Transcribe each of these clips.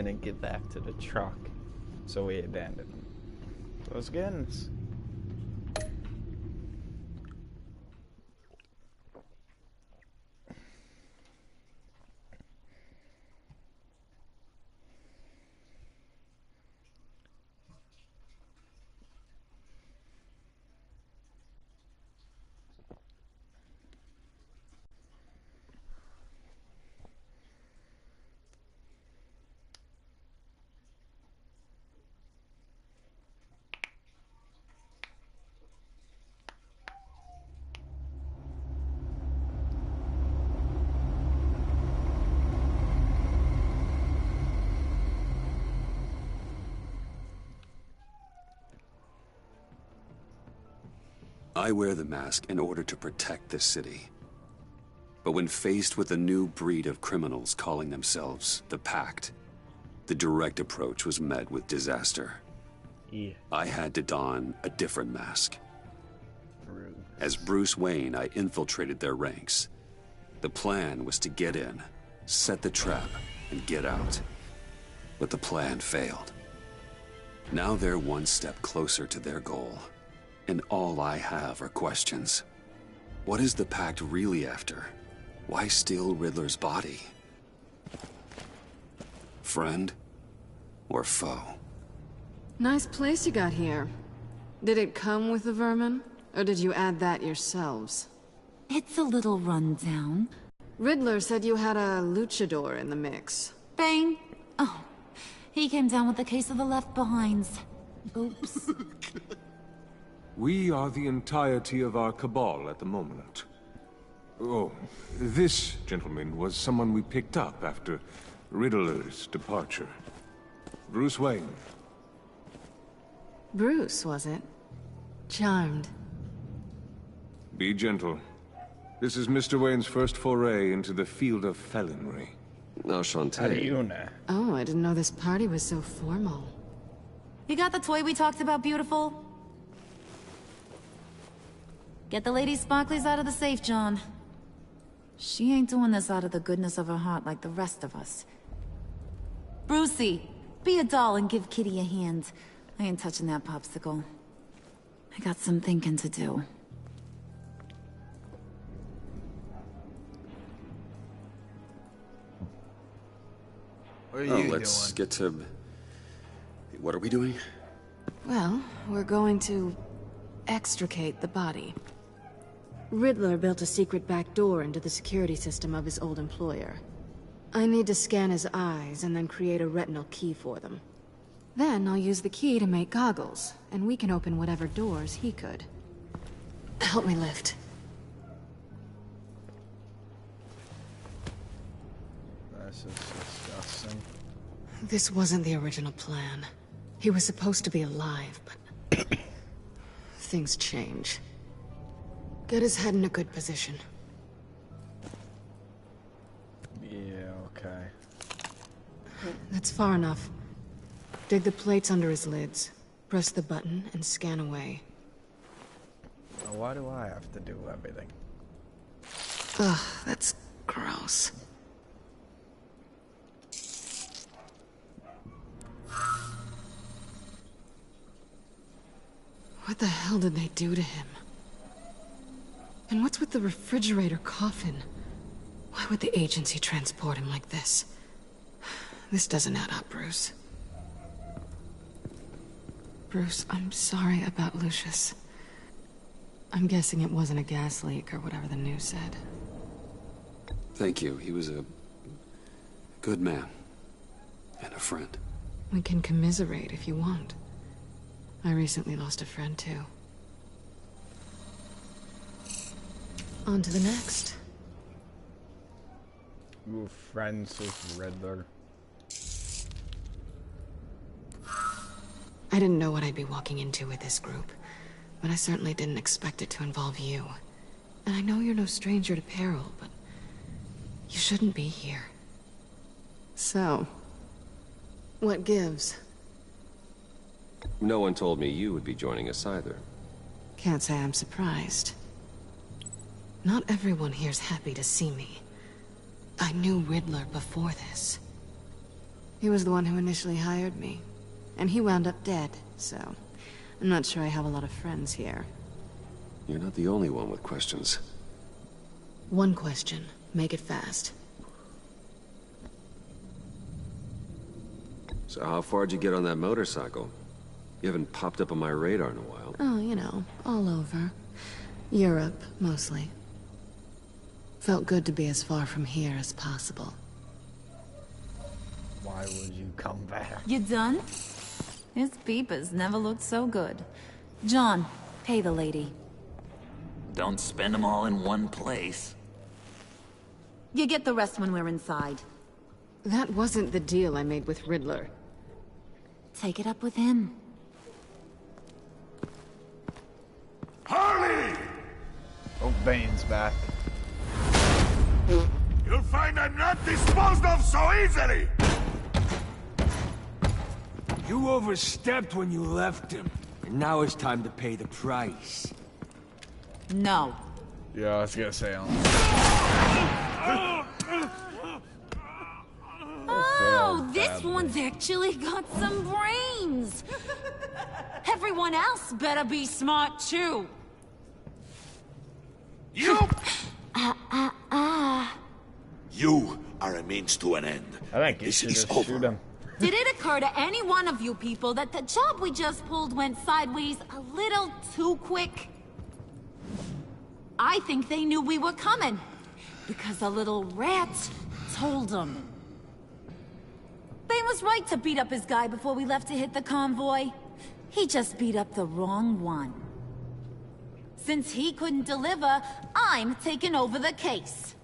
didn't get back to the truck, so we abandoned him. Those guns. I wear the mask in order to protect this city. But when faced with a new breed of criminals calling themselves the Pact, the direct approach was met with disaster. Yeah. I had to don a different mask. Bruce. As Bruce Wayne, I infiltrated their ranks. The plan was to get in, set the trap, and get out. But the plan failed. Now they're one step closer to their goal. And all I have are questions. What is the Pact really after? Why steal Riddler's body? Friend or foe? Nice place you got here. Did it come with the vermin? Or did you add that yourselves? It's a little rundown. Riddler said you had a luchador in the mix. Bane? Oh, he came down with a case of the Left Behinds. Oops. We are the entirety of our cabal at the moment. Oh, this gentleman was someone we picked up after Riddler's departure. Bruce Wayne. Bruce, was it? Charmed. Be gentle. This is Mr. Wayne's first foray into the field of felonry. No, How do Shantae. you know? Oh, I didn't know this party was so formal. You got the toy we talked about, beautiful? Get the lady sparklies out of the safe, John. She ain't doing this out of the goodness of her heart like the rest of us. Brucey, be a doll and give Kitty a hand. I ain't touching that popsicle. I got some thinking to do. What are you Let's doing? get to... What are we doing? Well, we're going to extricate the body. Riddler built a secret back door into the security system of his old employer. I need to scan his eyes and then create a retinal key for them. Then I'll use the key to make goggles, and we can open whatever doors he could. Help me lift. This is disgusting. This wasn't the original plan. He was supposed to be alive, but... things change. Get his head in a good position. Yeah, okay. That's far enough. Dig the plates under his lids. Press the button and scan away. Now, why do I have to do everything? Ugh, that's gross. What the hell did they do to him? And what's with the refrigerator coffin? Why would the agency transport him like this? This doesn't add up, Bruce. Bruce, I'm sorry about Lucius. I'm guessing it wasn't a gas leak or whatever the news said. Thank you. He was a good man. And a friend. We can commiserate if you want. I recently lost a friend, too. On to the next. You were friends with Riddler. I didn't know what I'd be walking into with this group, but I certainly didn't expect it to involve you. And I know you're no stranger to peril, but you shouldn't be here. So, what gives? No one told me you would be joining us either. Can't say I'm surprised. Not everyone here's happy to see me. I knew Riddler before this. He was the one who initially hired me. And he wound up dead, so... I'm not sure I have a lot of friends here. You're not the only one with questions. One question. Make it fast. So how far'd you get on that motorcycle? You haven't popped up on my radar in a while. Oh, you know, all over. Europe, mostly. Felt good to be as far from here as possible. Why would you come back? You done? His peepers never looked so good. John, pay the lady. Don't spend them all in one place. You get the rest when we're inside. That wasn't the deal I made with Riddler. Take it up with him. Harley! Oh, Bane's back. You'll find I'm not disposed of so easily! You overstepped when you left him. And now it's time to pay the price. No. Yeah, I was gonna say Oh, this one's actually got some brains. Everyone else better be smart too. You! You are a means to an end. I think you This should is just over. shoot him. Did it occur to any one of you people that the job we just pulled went sideways a little too quick? I think they knew we were coming, because a little rat told them. Bane was right to beat up his guy before we left to hit the convoy. He just beat up the wrong one. Since he couldn't deliver, I'm taking over the case.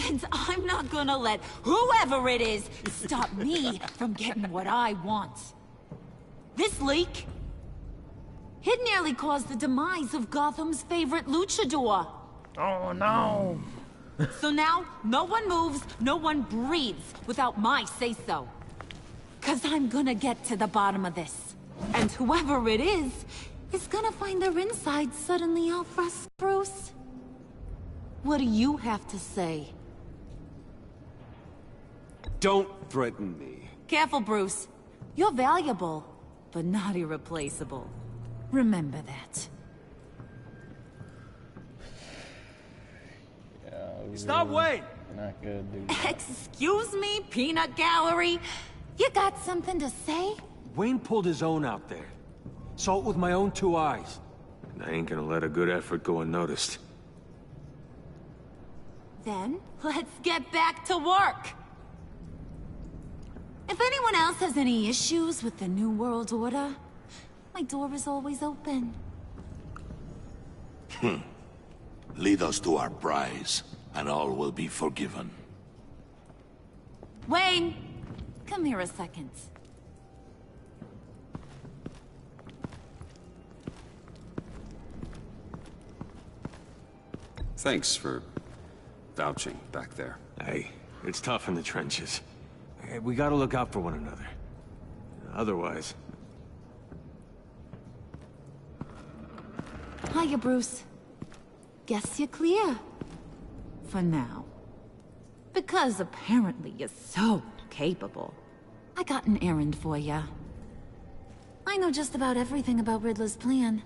And I'm not gonna let whoever it is stop me from getting what I want. This leak, it nearly caused the demise of Gotham's favorite luchador. Oh no! So now, no one moves, no one breathes without my say-so. 'Cause I'm gonna get to the bottom of this. And whoever it is gonna find their inside suddenly out for us, Bruce. What do you have to say? Don't threaten me. Careful, Bruce. You're valuable, but not irreplaceable. Remember that. Stop waiting! Not good, dude. Excuse me, Peanut Gallery? You got something to say? Wayne pulled his own out there. Saw it with my own 2 eyes. And I ain't gonna let a good effort go unnoticed. Then, let's get back to work. If anyone else has any issues with the New World Order, my door is always open. Lead us to our prize, and all will be forgiven. Wayne, come here a second. Thanks for vouching back there. Hey, it's tough in the trenches. Hey, we gotta look out for one another. Otherwise... Hiya, Bruce. Guess you're clear. For now. Because apparently you're so capable. I got an errand for ya. I know just about everything about Riddler's plan.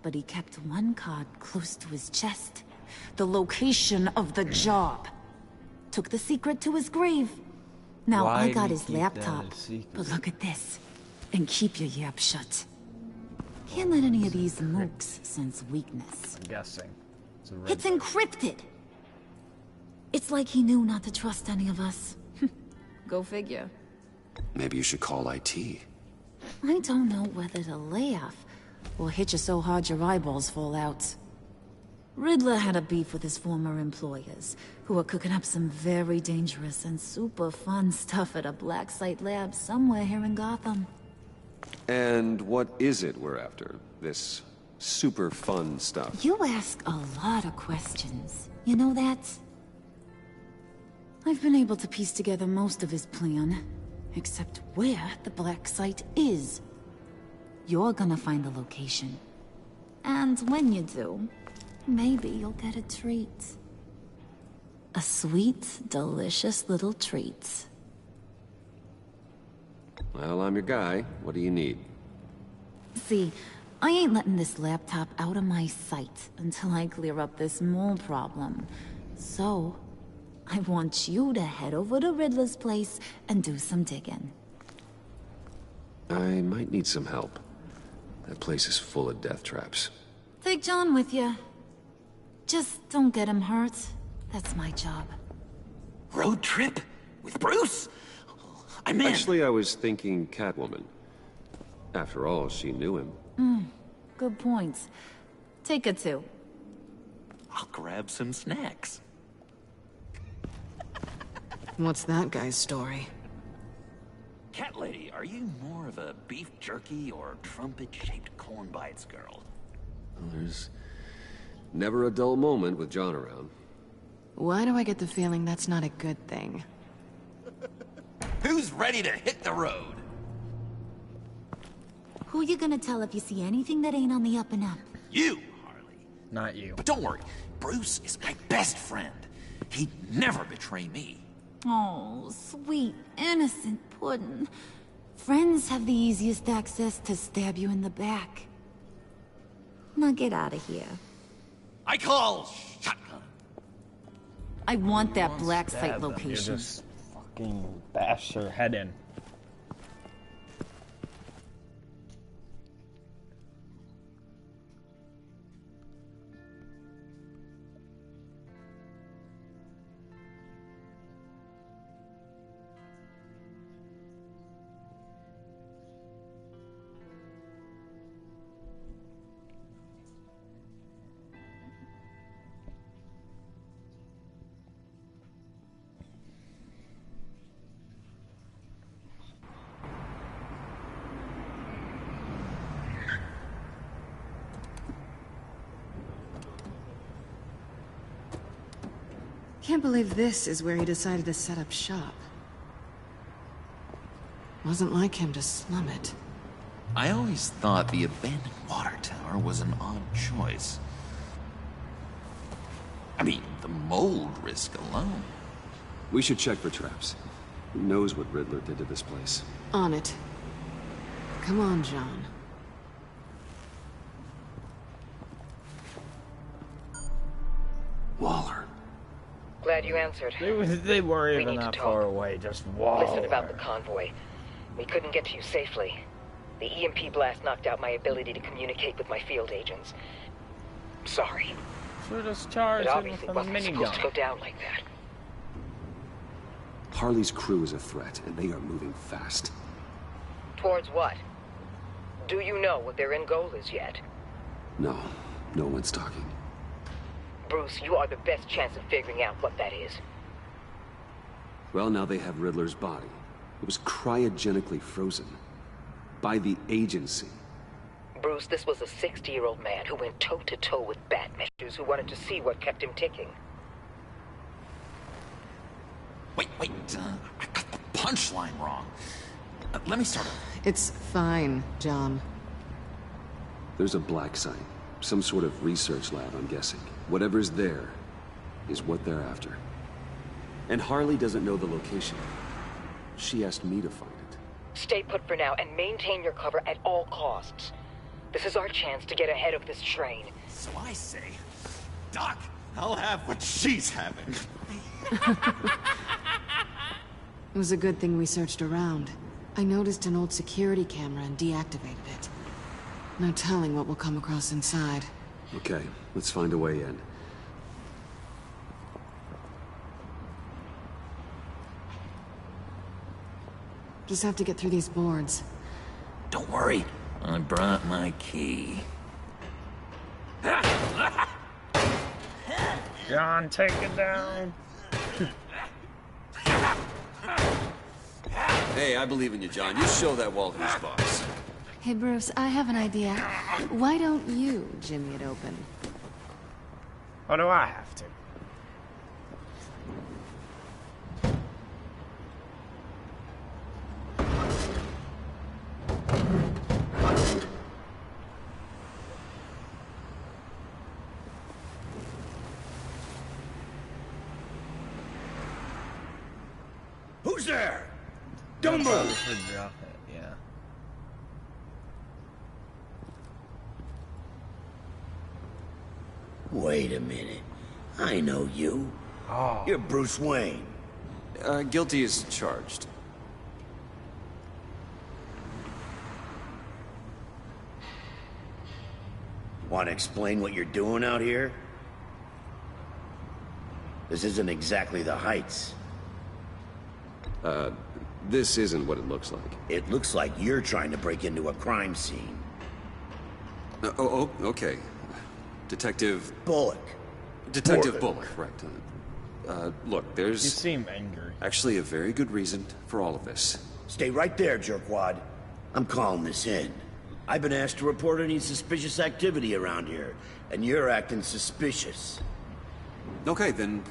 But he kept one card close to his chest. The location of the job. Took the secret to his grave. Now Why I did got he his keep that laptop. a secret? But look at this. And keep your yap shut. Can't let any of these mooks sense weakness. I'm guessing. It's a It's red encrypted. It's like he knew not to trust any of us. Go figure. Maybe you should call IT. I don't know whether to laugh or hit you so hard your eyeballs fall out. Riddler had a beef with his former employers, who were cooking up some very dangerous and super fun stuff at a black site lab somewhere here in Gotham. And what is it we're after? This super fun stuff? You ask a lot of questions. You know that? I've been able to piece together most of his plan, except where the black site is. You're gonna find the location. And when you do, maybe you'll get a treat. A sweet, delicious little treat. Well, I'm your guy. What do you need? See, I ain't letting this laptop out of my sight until I clear up this mole problem. So, I want you to head over to Riddler's place and do some digging. I might need some help. That place is full of death traps. Take John with you. Just don't get him hurt. That's my job. Road trip? With Bruce? I'm in. Actually, I was thinking Catwoman. After all, she knew him. Good points. Take it too. I'll grab some snacks. What's that guy's story? Cat lady, are you more of a beef jerky or trumpet-shaped corn bites girl? Well, there's never a dull moment with John around. Why do I get the feeling that's not a good thing? Who's ready to hit the road? Who you gonna tell if you see anything that ain't on the up and up? You, Harley. Not you. But don't worry, Bruce is my best friend. He'd never betray me. Oh, sweet, innocent Puddin'. Friends have the easiest access to stab you in the back. Now get out of here. I call shotgun. I want that black Stab site them. You location. just fucking bash her head in. Can't believe this is where he decided to set up shop. Wasn't like him to slum it. I always thought the abandoned water tower was an odd choice. I mean, the mold risk alone. We should check for traps. Who knows what Riddler did to this place? On it. Come on, John. Waller. Glad you answered. They weren't We even need to that talk. far away, just wall. Listen about the convoy. We couldn't get to you safely. The EMP blast knocked out my ability to communicate with my field agents. Sorry. So just It charge him obviously with a wasn't supposed to go minigun. down like that. Harley's crew is a threat, and they are moving fast. Towards what? Do you know what their end goal is yet? No, no one's talking. Bruce, you are the best chance of figuring out what that is. Well, now they have Riddler's body. It was cryogenically frozen. By the agency. Bruce, this was a 60-year-old man who went toe-to-toe with Batman, who wanted to see what kept him ticking. Wait, I got the punchline wrong. Let me start over. It's fine, John. There's a black site. Some sort of research lab, I'm guessing. Whatever's there is what they're after. And Harley doesn't know the location. She asked me to find it. Stay put for now and maintain your cover at all costs. This is our chance to get ahead of this train. So I say, Doc, I'll have what she's having. It was a good thing we searched around. I noticed an old security camera and deactivated it. No telling what we'll come across inside. Okay, let's find a way in. Just have to get through these boards. Don't worry, I brought my key. John, take it down. Hey, I believe in you, John. You show that wall who's boss. Hey, Bruce, I have an idea. Why don't you jimmy it open? Or do I have to? Who's there? Don't move! Drop it. Wait a minute. I know you. Oh. You're Bruce Wayne. Guilty as charged. Want to explain what you're doing out here? This isn't exactly the Heights. This isn't what it looks like. It looks like you're trying to break into a crime scene. Okay. Detective... Bullock. Detective Bullock, right. Look, You there's seem angry. actually a very good reason for all of this. Stay right there, jerkwad. I'm calling this in. I've been asked to report any suspicious activity around here, and you're acting suspicious. Okay, then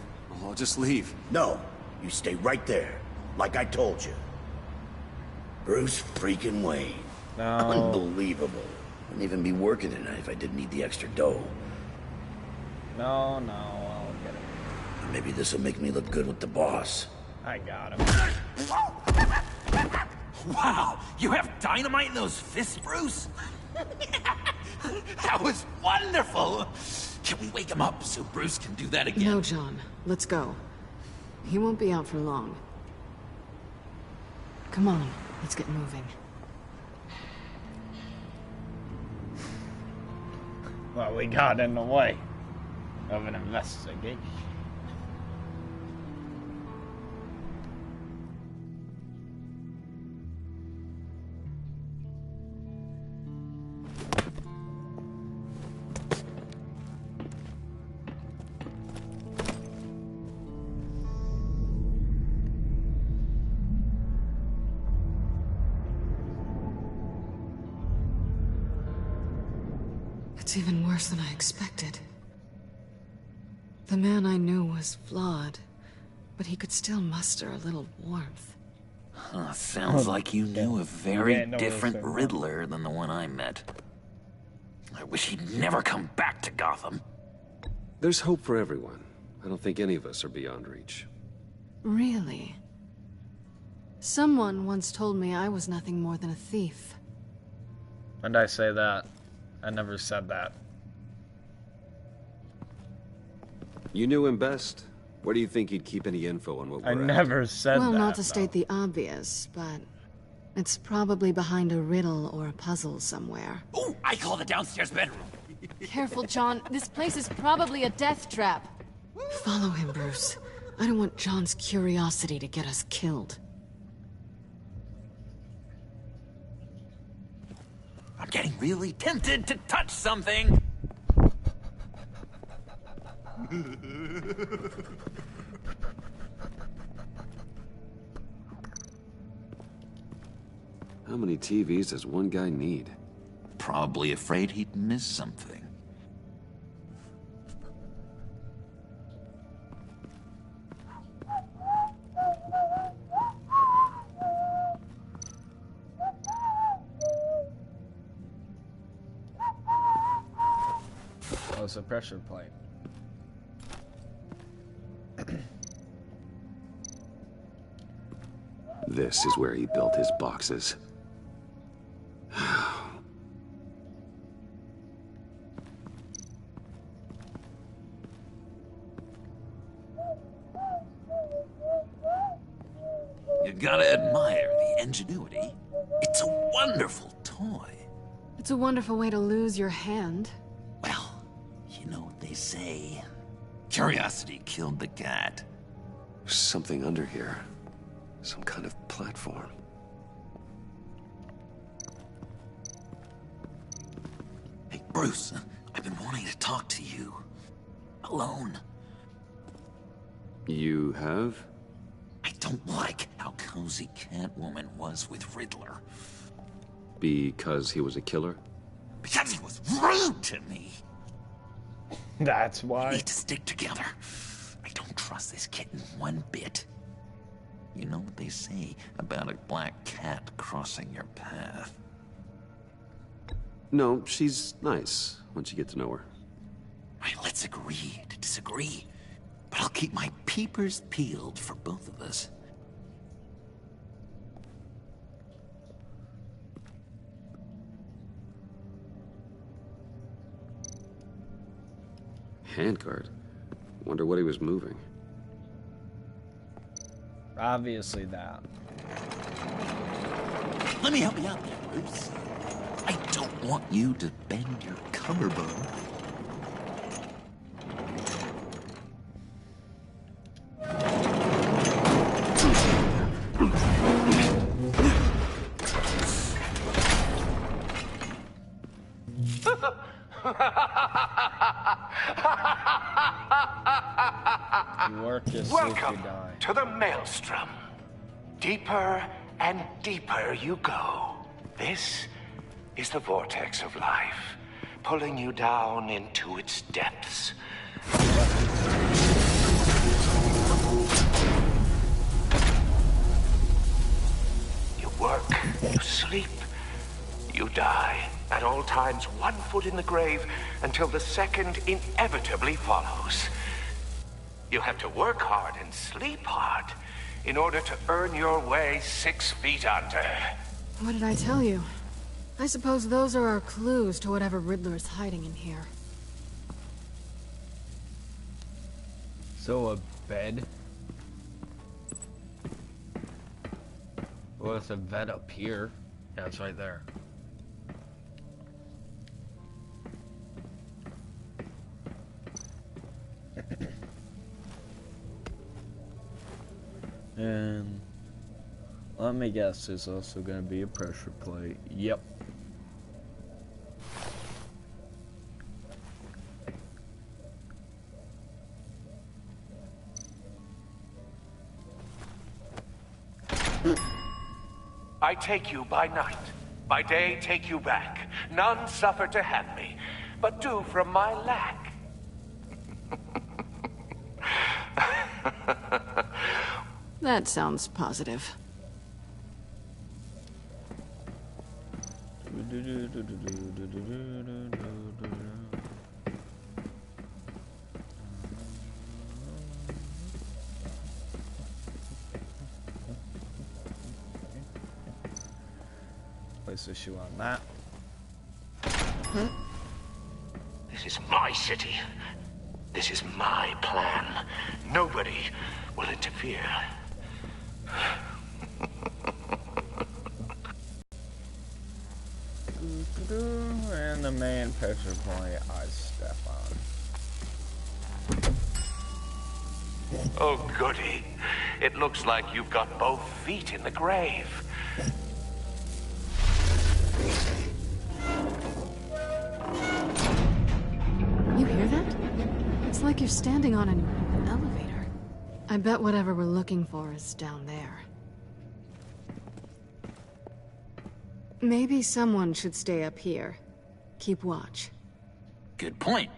I'll just leave. No, you stay right there, like I told you. Bruce freaking Wayne. No. Unbelievable. Wouldn't even be working tonight if I didn't need the extra dough. No, I'll get it. Maybe this'll make me look good with the boss. I got him. Wow, you have dynamite in those fists, Bruce? That was wonderful! Can we wake him up so Bruce can do that again? No, John. Let's go. He won't be out for long. Come on, let's get moving. Well, we got in the way of an investigation. It's even worse than I expected. The man I knew was flawed, but he could still muster a little warmth. Sounds like you knew a very Yeah, no, different that's right. Riddler than the one I met. I wish he'd never come back to Gotham. There's hope for everyone. I don't think any of us are beyond reach. Really? Someone once told me I was nothing more than a thief. When did I say that? I never said that. You knew him best. Where do you think he'd keep any info on what we're I at? never said Well, that. not to though. state the obvious, but it's probably behind a riddle or a puzzle somewhere. Oh, I call the downstairs bedroom. Careful, John. This place is probably a death trap. Follow him, Bruce. I don't want John's curiosity to get us killed. I'm getting really tempted to touch something. How many TVs does one guy need? Probably afraid he'd miss something. Oh, it's a pressure plate. This is where he built his boxes. You gotta admire the ingenuity. It's a wonderful toy. It's a wonderful way to lose your hand. Well, you know what they say. Curiosity killed the cat. There's something under here. Some kind of platform. Hey, Bruce, I've been wanting to talk to you. Alone. You have? I don't like how cozy Catwoman was with Riddler. Because he was a killer? Because he was rude to me. That's We why. need to stick together. I don't trust this kitten one bit. You know what they say about a black cat crossing your path? No, she's nice once you get to know her. Right, let's agree to disagree. But I'll keep my peepers peeled for both of us. Handcart? Wonder what he was moving. Obviously that. Let me help you out there, Bruce. I don't want you to bend your collarbone. You work yourself, Welcome you die. to the Maelstrom. Deeper and deeper you go. This is the vortex of life, pulling you down into its depths. You work, you sleep, you die. At all times, 1 foot in the grave until the second inevitably follows. You have to work hard and sleep hard in order to earn your way 6 feet under. What did I tell you? I suppose those are our clues to whatever Riddler is hiding in here. So a bed? Well, it's a bed up here. Yeah, it's right there. And let me guess, there's also going to be a pressure plate. Yep. I take you by night. By day, take you back. None suffer to have me, but do from my lack. That sounds positive. Place the shoe on that. This is my city. This is my plan. Nobody will interfere. And the main pressure point I step on. Oh, goody. It looks like you've got both feet in the grave. You hear that? It's like you're standing on an elevator. I bet whatever we're looking for is down there. Maybe someone should stay up here. Keep watch. Good point.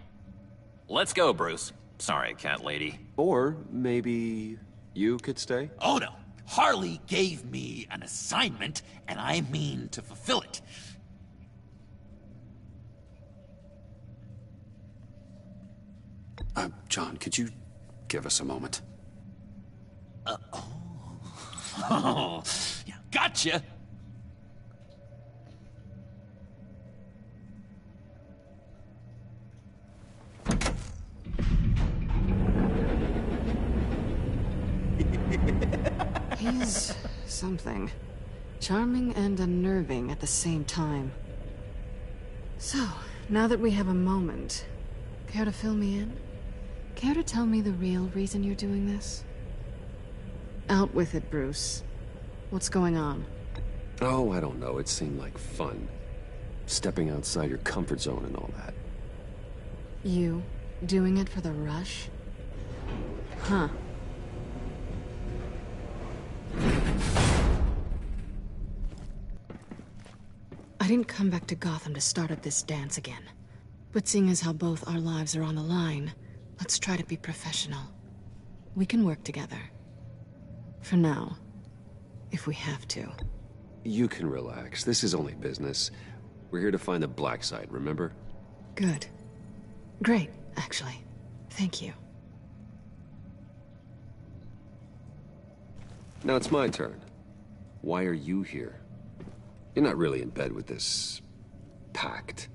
Let's go, Bruce. Sorry, cat lady. Or maybe you could stay? Oh no. Harley gave me an assignment, and I mean to fulfill it. John, could you give us a moment? Oh, yeah, gotcha. He's something. Charming and unnerving at the same time. So, now that we have a moment, care to fill me in? Care to tell me the real reason you're doing this? Out with it, Bruce. What's going on? Oh, I don't know. It seemed like fun. Stepping outside your comfort zone and all that. You doing it for the rush? Huh. I didn't come back to Gotham to start up this dance again. But seeing as how both our lives are on the line, let's try to be professional. We can work together. For now. If we have to. You can relax. This is only business. We're here to find the black side, remember? Good. Great, actually. Thank you. Now it's my turn. Why are you here? You're not really in bed with this pact.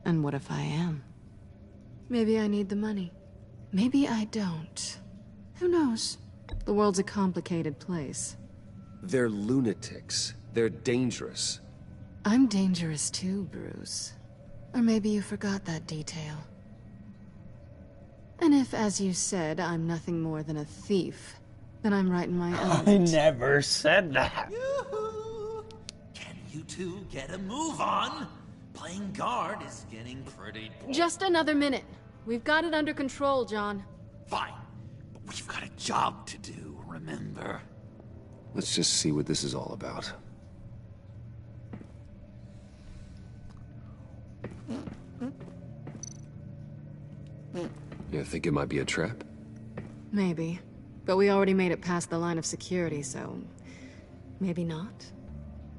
And what if I am? Maybe I need the money. Maybe I don't. Who knows? The world's a complicated place. They're lunatics. They're dangerous. I'm dangerous too, Bruce. Or maybe you forgot that detail. And if, as you said, I'm nothing more than a thief, then I'm right in my element. I never said that. Yoo-hoo! Can you two get a move on? Playing guard is getting pretty... Just another minute. We've got it under control, John. Fine, but we've got a job to do, remember? Let's just see what this is all about. You think it might be a trap? Maybe. But we already made it past the line of security, so... maybe not?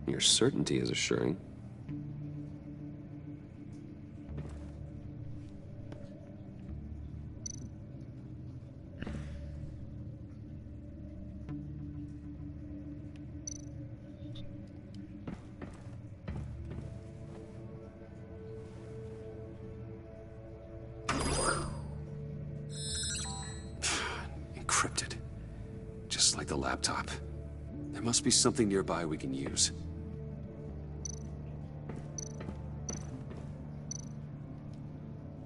Your certainty is assuring. Encrypted. Just like the laptop. There must be something nearby we can use.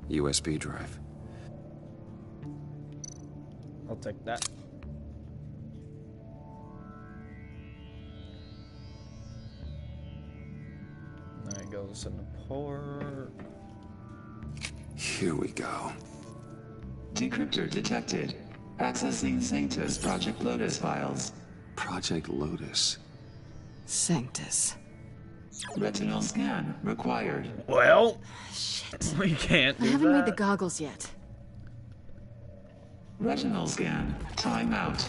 USB drive. I'll take that. There it goes in the port. Here we go. Decryptor detected. Accessing Sanctus Project Lotus files. Project Lotus. Sanctus. Retinal scan required. Well, shit. We can't do I haven't that. made the goggles yet. Retinal scan. Time out.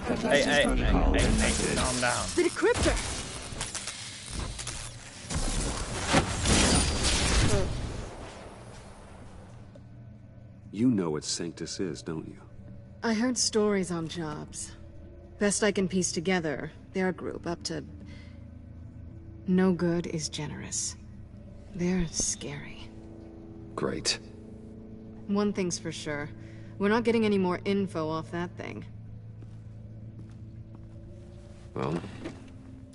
Hey, protocol hey, calm down. The decryptor! You know what Sanctus is, don't you? I heard stories on jobs. Best I can piece together, their group up to... no good is generous. They're scary. Great. One thing's for sure. We're not getting any more info off that thing. Well,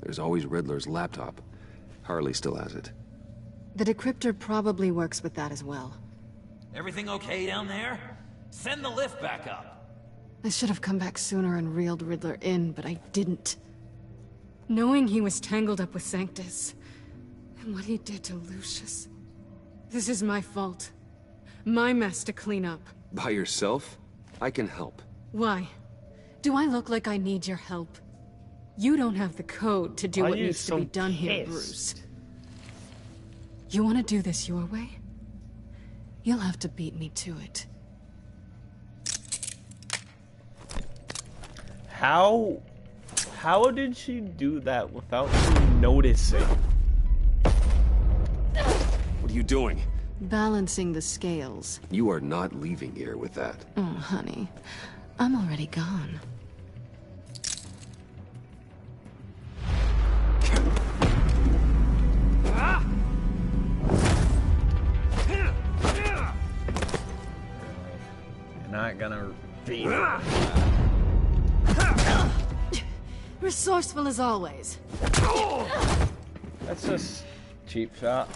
there's always Riddler's laptop. Harley still has it. The decryptor probably works with that as well. Everything okay down there? Send the lift back up. I should have come back sooner and reeled Riddler in, but I didn't. Knowing he was tangled up with Sanctus, and what he did to Lucius. This is my fault. My mess to clean up. By yourself? I can help. Why? Do I look like I need your help? You don't have the code to do Why what are you needs so to be done here, pissed? Bruce. You want to do this your way? You'll have to beat me to it. How did she do that without you noticing? What are you doing? Balancing the scales. You are not leaving here with that. Oh, honey. I'm already gone. You're not gonna beat Resourceful as always. That's just cheap shot.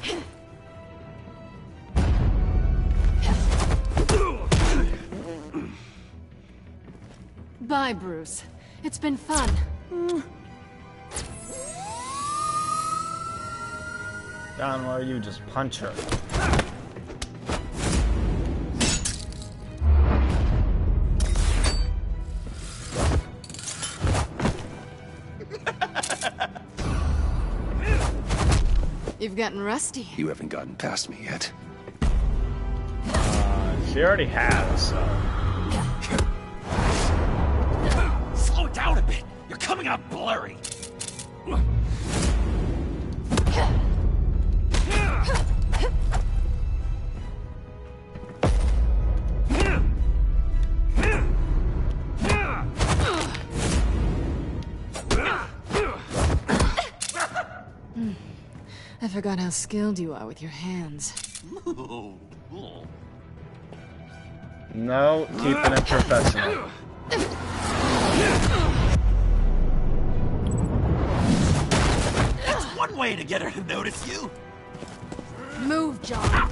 Bye, Bruce. It's been fun. Don, why are you just punch her? You've gotten rusty. You haven't gotten past me yet. She already has, so... Slow down a bit. You're coming out blurry. I forgot how skilled you are with your hands. No, keeping it professional. That's one way to get her to notice you. Move, John.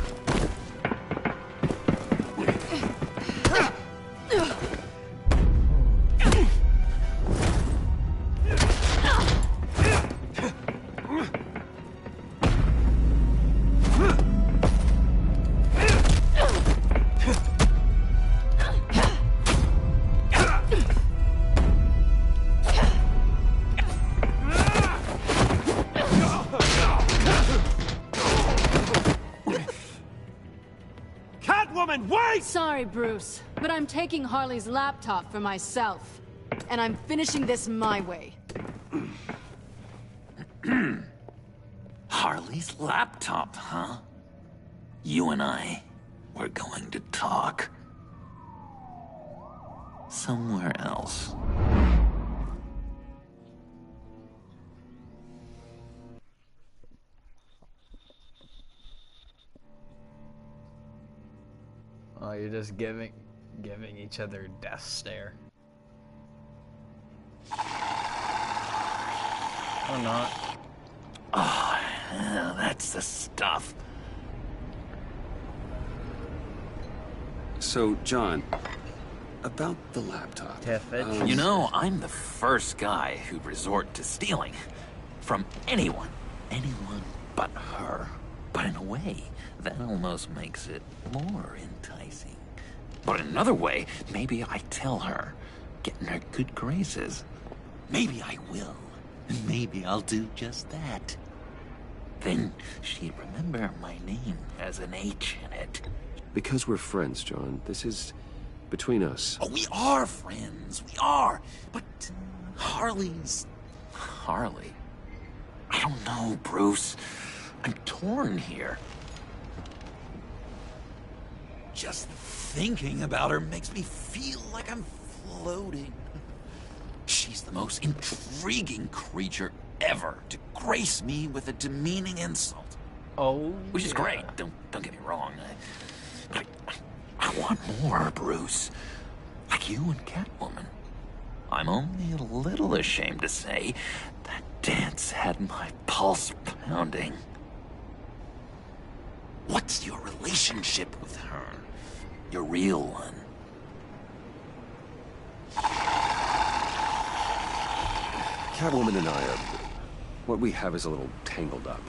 Catwoman, wait! Sorry, Bruce, but I'm taking Harley's laptop for myself. And I'm finishing this my way. Harley's laptop, huh? You and I, we're going to talk. Somewhere else. Oh, you're just giving each other a death stare. Or not. Oh, yeah, that's the stuff. So, John, about the laptop. You know, I'm the first guy who'd resort to stealing. From anyone. Anyone but her. But in a way, that almost makes it more enticing. But in another way, maybe I tell her, get in her good graces. Maybe I will. And maybe I'll do just that. Then she'd remember my name has an H in it. Because we're friends, John. This is between us. Oh, we are friends. We are. But Harley's... Harley. I don't know, Bruce. I'm torn here. Just thinking about her makes me feel like I'm floating. She's the most intriguing creature ever to grace me with a demeaning insult. Oh, which is great. Don't get me wrong. But I want more, Bruce. Like you and Catwoman. I'm only a little ashamed to say that dance had my pulse pounding. What's your relationship with her? Your real one? Catwoman and I are... what we have is a little tangled up.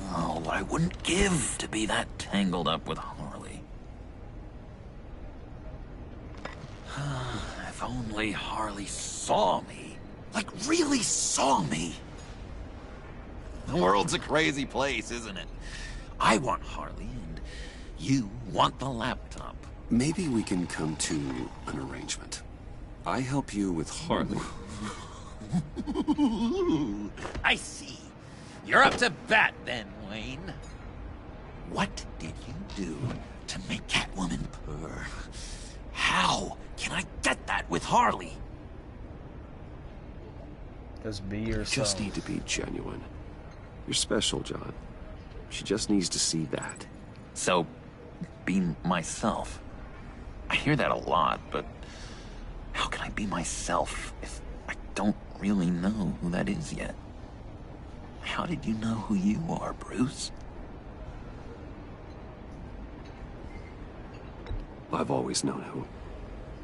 Oh, what I wouldn't give to be that tangled up with Harley. If only Harley saw me. Like, really saw me. The world's a crazy place, isn't it? I want Harley, and you want the laptop. Maybe we can come to an arrangement. I help you with Harley. I see. You're up to bat then, Wayne. What did you do to make Catwoman purr? How can I get that with Harley? Just be yourself. You just need to be genuine. You're special, John. She just needs to see that. So, be myself. I hear that a lot, but how can I be myself if I don't really know who that is yet? How did you know who you are, Bruce? I've always known who.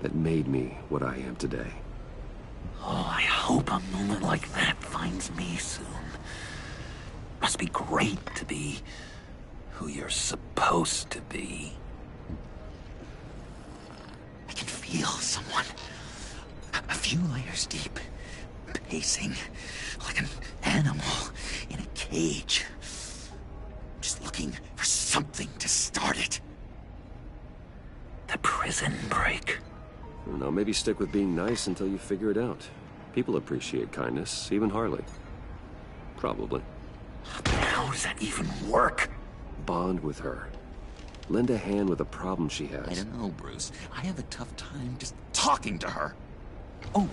That made me what I am today. Oh, I hope a moment like that finds me soon. Must be great to be who you're supposed to be. I can feel someone a few layers deep, pacing like an animal in a cage. Just looking for something to start it. The prison break. Now, maybe stick with being nice until you figure it out. People appreciate kindness, even Harley. Probably. How does that even work? Bond with her. Lend a hand with a problem she has. I don't know, Bruce. I have a tough time just talking to her. Oh,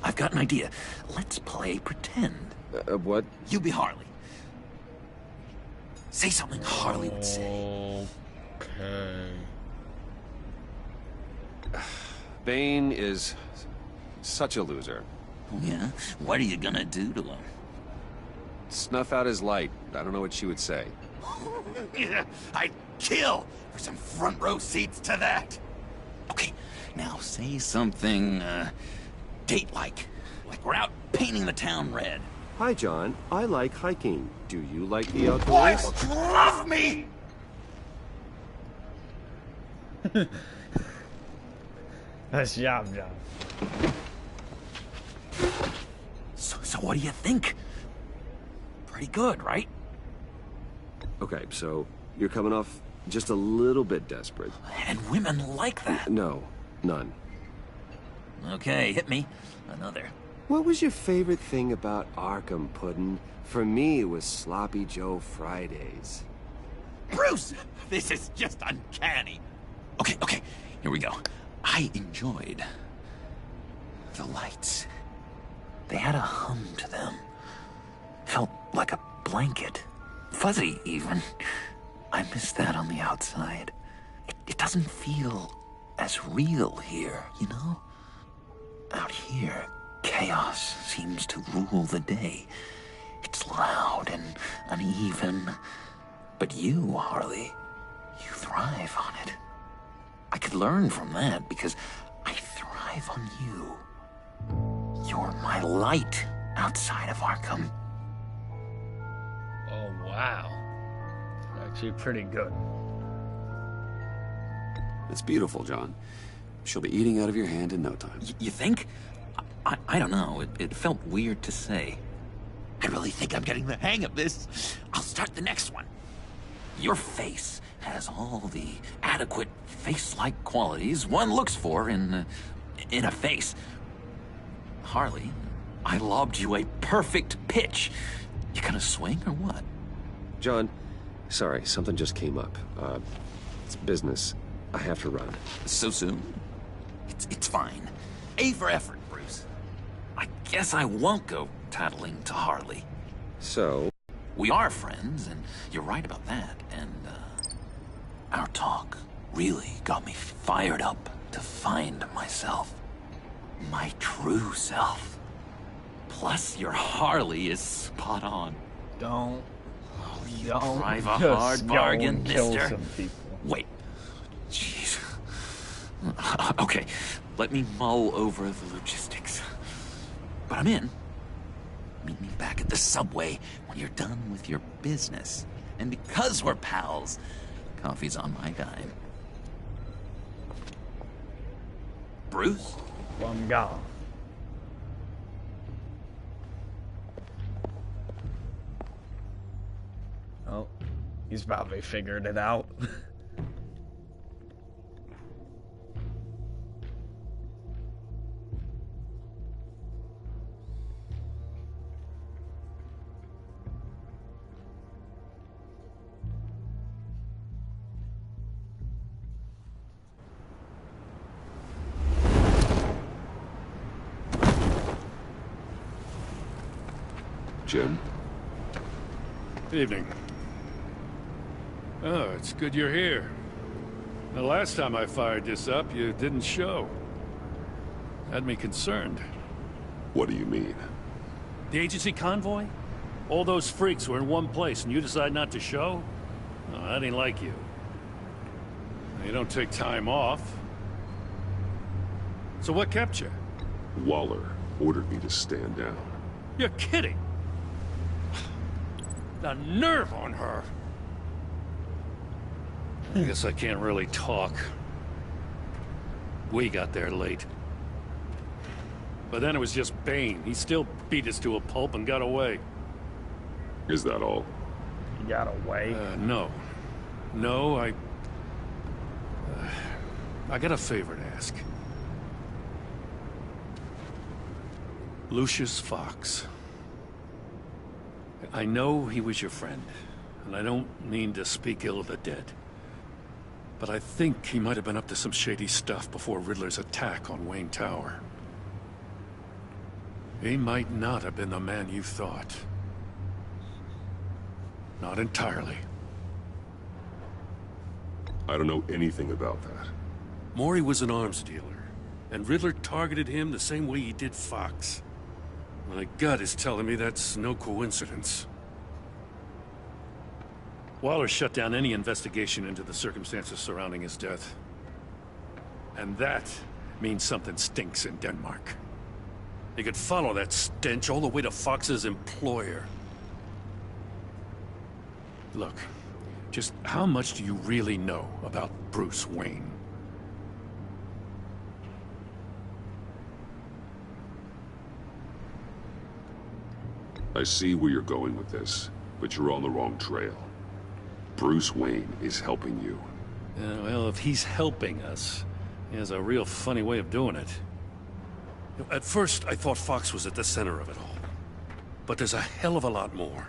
I've got an idea. Let's play pretend. What? You be Harley. Say something Harley would say. Okay. Bane is such a loser. Yeah? What are you gonna do to him? Snuff out his light. I don't know what she would say. I'd kill for some front row seats to that. Okay, now say something, date-like. Like we're out painting the town red. Hi, John. I like hiking. Do you like the outdoors? Boys love me! Nice job, John. So what do you think? Pretty good, right? Okay, so you're coming off just a little bit desperate. And women like that. No, none. Okay, hit me. Another. What was your favorite thing about Arkham, Puddin'? For me, it was Sloppy Joe Fridays. Bruce! This is just uncanny. Okay, here we go. I enjoyed the lights. They had a hum to them. Felt like a blanket. Fuzzy, even. I miss that on the outside. It doesn't feel as real here, you know? Out here, chaos seems to rule the day. It's loud and uneven. But you, Harley, you thrive on it. I could learn from that because I thrive on you. You're my light outside of Arkham. Oh, wow. Actually pretty good. It's beautiful, John. She'll be eating out of your hand in no time. You think? I don't know. It felt weird to say. I really think I'm getting the hang of this. I'll start the next one. Your face has all the adequate face-like qualities one looks for in a face. Harley, I lobbed you a perfect pitch. You gonna swing or what? John, sorry, something just came up. It's business. I have to run. So soon? It's fine. A for effort, Bruce. I guess I won't go tattling to Harley. So? We are friends, and you're right about that, and, our talk really got me fired up to find myself. My true self. Plus, your Harley is spot on. Don't Drive a just hard go bargain, and kill mister. some people. Wait. Jeez. Okay, let me mull over the logistics. But I'm in. Meet me back at the subway when you're done with your business. And because we're pals, coffee's on my dime. Bruce? Well, I'm gone. Oh, he's probably figured it out. Jim? Evening. Oh, it's good you're here. The last time I fired this up, you didn't show. Had me concerned. What do you mean? The agency convoy? All those freaks were in one place and you decide not to show? Oh, that ain't like you. You don't take time off. So what kept you? Waller ordered me to stand down. You're kidding! The nerve on her! I guess I can't really talk. We got there late. But then it was just Bane. He still beat us to a pulp and got away. Is that all? He got away? No. No, I got a favor to ask. Lucius Fox. I know he was your friend, and I don't mean to speak ill of the dead. But I think he might have been up to some shady stuff before Riddler's attack on Wayne Tower. He might not have been the man you thought. Not entirely. I don't know anything about that. Mori was an arms dealer, and Riddler targeted him the same way he did Fox. My gut is telling me that's no coincidence. Waller shut down any investigation into the circumstances surrounding his death. And that means something stinks in Denmark. You could follow that stench all the way to Fox's employer. Look, just how much do you really know about Bruce Wayne? I see where you're going with this, but you're on the wrong trail. Bruce Wayne is helping you. Well, if he's helping us, he has a real funny way of doing it. At first, I thought Fox was at the center of it all. But there's a hell of a lot more.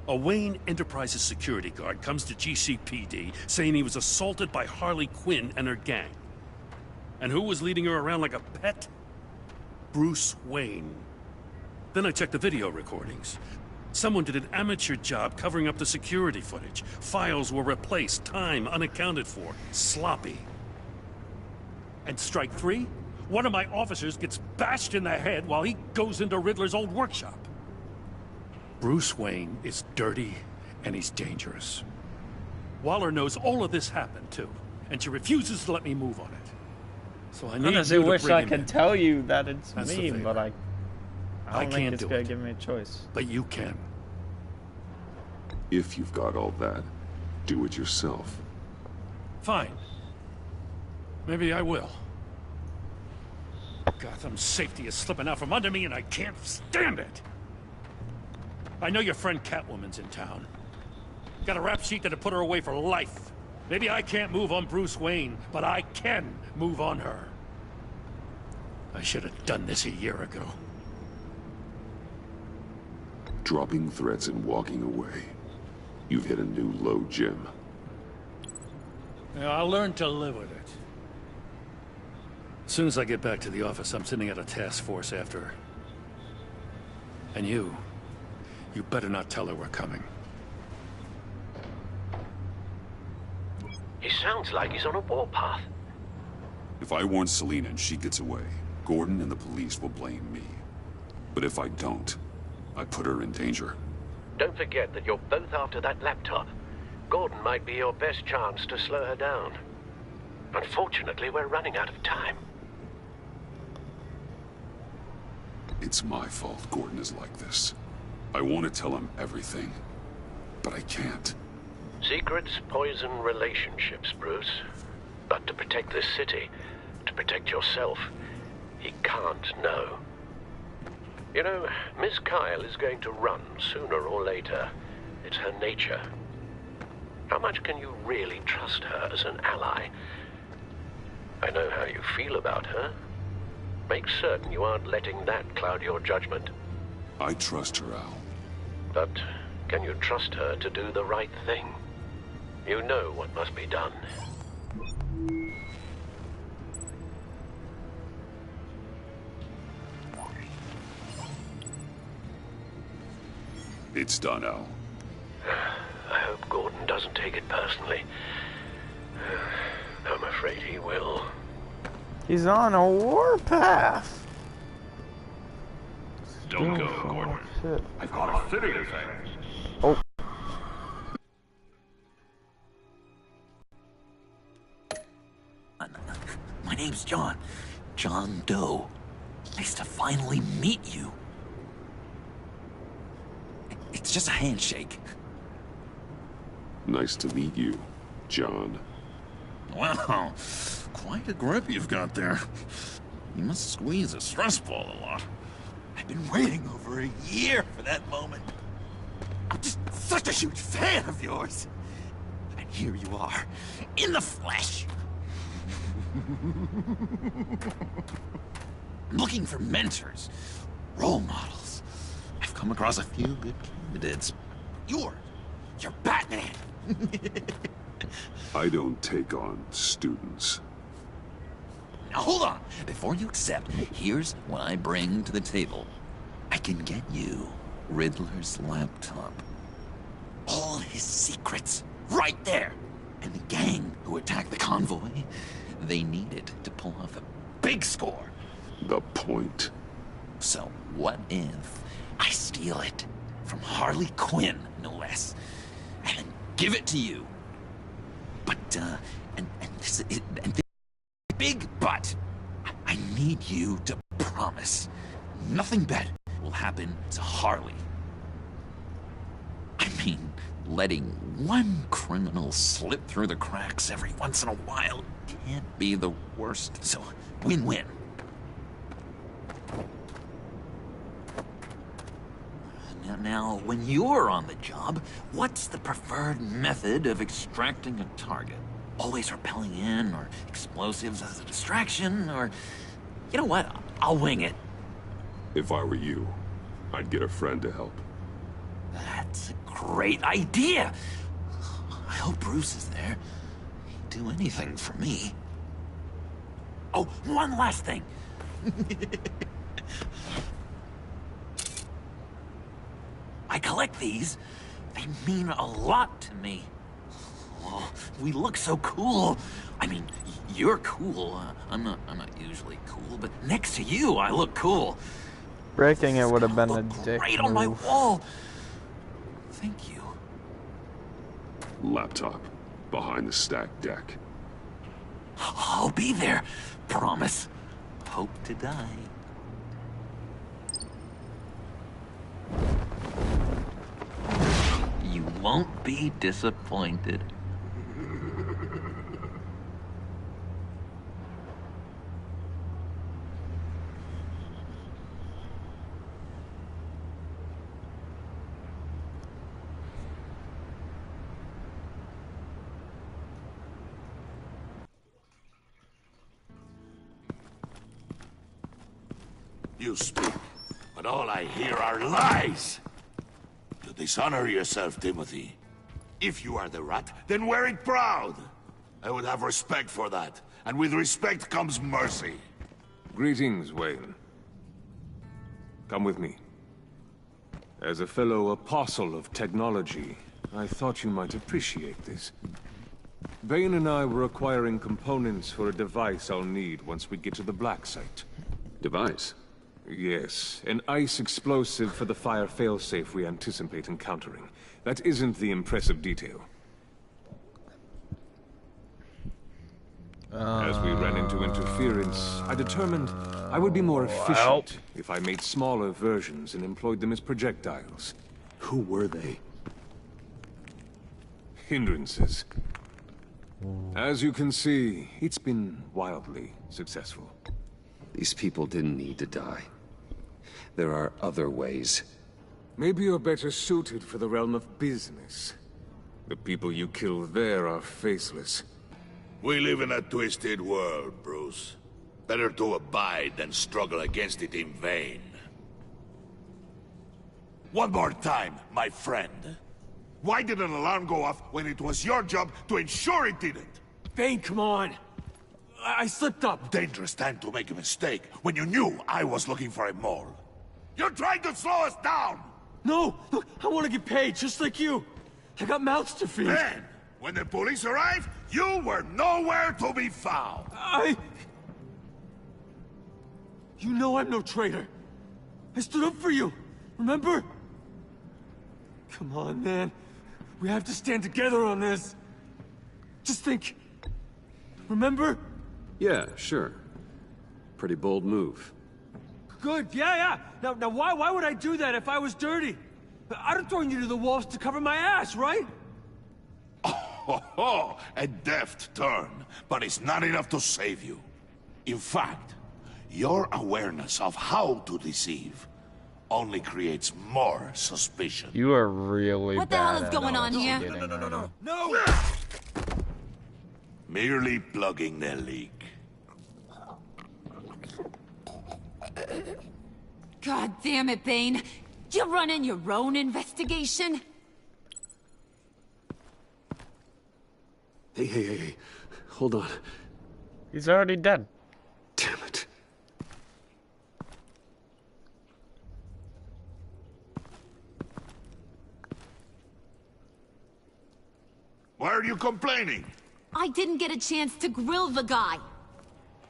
A Wayne Enterprises security guard comes to GCPD saying he was assaulted by Harley Quinn and her gang. And who was leading her around like a pet? Bruce Wayne. Then I checked the video recordings. Someone did an amateur job covering up the security footage. Files were replaced, time unaccounted for, sloppy. And strike three? One of my officers gets bashed in the head while he goes into Riddler's old workshop. Bruce Wayne is dirty and he's dangerous. Waller knows all of this happened too, and she refuses to let me move on it. So I need honestly you to wish bring I him could in. tell you that it's That's the me, favor. but I don't think can't it's do gonna it. give me a choice. But you can. If you've got all that, do it yourself. Fine. Maybe I will. Gotham's safety is slipping out from under me and I can't stand it! I know your friend Catwoman's in town. Got a rap sheet that'd put her away for life. Maybe I can't move on Bruce Wayne, but I can move on her. I should have done this a year ago. Dropping threats and walking away. You've hit a new low, Jim. Yeah, I'll learn to live with it. As soon as I get back to the office, I'm sending out a task force after her. And you better not tell her we're coming. He sounds like he's on a warpath. If I warn Selina and she gets away, Gordon and the police will blame me. But if I don't, I put her in danger. Don't forget that you're both after that laptop. Gordon might be your best chance to slow her down. Unfortunately, we're running out of time. It's my fault Gordon is like this. I want to tell him everything, but I can't. Secrets poison relationships, Bruce. But to protect this city, to protect yourself, he can't know. You know, Miss Kyle is going to run sooner or later. It's her nature. How much can you really trust her as an ally? I know how you feel about her. Make certain you aren't letting that cloud your judgment. I trust her, Al. But can you trust her to do the right thing? You know what must be done. It's done, Al. I hope Gordon doesn't take it personally. I'm afraid he will. He's on a warpath. Don't go, Gordon. Shit. I've got a city to save. Oh. My name's John. John Doe. Nice to finally meet you. It's just a handshake. Nice to meet you, John. Wow, quite a grip you've got there. You must squeeze a stress ball a lot. I've been waiting over a year for that moment. I'm just such a huge fan of yours. And here you are, in the flesh. I'm looking for mentors, role models. I've come across a few good candidates. You're Batman. I don't take on students. Now hold on. Before you accept, here's what I bring to the table. I can get you Riddler's laptop. All his secrets, right there. And the gang who attacked the convoy, they needed to pull off a big score. The point. So what if I steal it from Harley Quinn, no less, and then give it to you? But, this big but. I need you to promise nothing bad will happen to Harley. I mean, letting one criminal slip through the cracks every once in a while can't be the worst. So, win-win. Now, when you're on the job, what's the preferred method of extracting a target? Always rappelling in, or explosives as a distraction, or... You know what? I'll wing it. If I were you, I'd get a friend to help. That's a great idea! I hope Bruce is there. He'd do anything for me. Oh, one last thing. I collect these. They mean a lot to me. Oh, we look so cool. I mean, you're cool. I'm not usually cool, but next to you, I look cool. Breaking it would have been a dick Right move. on my wall. Thank you. Laptop. Behind the stacked deck. I'll be there. Promise. Hope to die. You won't be disappointed. You speak, but all I hear are lies. You dishonor yourself, Timothy. If you are the rat, then wear it proud. I would have respect for that, and with respect comes mercy. Greetings, Wayne. Come with me. As a fellow apostle of technology, I thought you might appreciate this. Bane and I were acquiring components for a device I'll need once we get to the Black Site. Device? Yes, an ice explosive for the fire failsafe we anticipate encountering. That isn't the impressive detail. As we ran into interference, I determined I would be more efficient if I made smaller versions and employed them as projectiles. Who were they? Hindrances. As you can see, it's been wildly successful. These people didn't need to die. There are other ways. Maybe you're better suited for the realm of business. The people you kill there are faceless. We live in a twisted world, Bruce. Better to abide than struggle against it in vain. One more time, my friend. Why did an alarm go off when it was your job to ensure it didn't? Bane, come on! I slipped up! Dangerous time to make a mistake when you knew I was looking for a mole. You're trying to slow us down! No! Look, I want to get paid, just like you! I got mouths to feed! Then, when the police arrived, you were nowhere to be found! You know I'm no traitor! I stood up for you, remember? Come on, man. We have to stand together on this. Just think. Remember? Yeah, sure. Pretty bold move. Good, yeah. Now why would I do that if I was dirty? I'd have thrown you to the wolves to cover my ass, right? Oh, a deft turn, but it's not enough to save you. In fact, your awareness of how to deceive only creates more suspicion. You are really What the hell is going on here? No! Merely plugging the leak. God damn it, Bane. You running your own investigation? Hey. Hold on. He's already dead. Damn it. Why are you complaining? I didn't get a chance to grill the guy.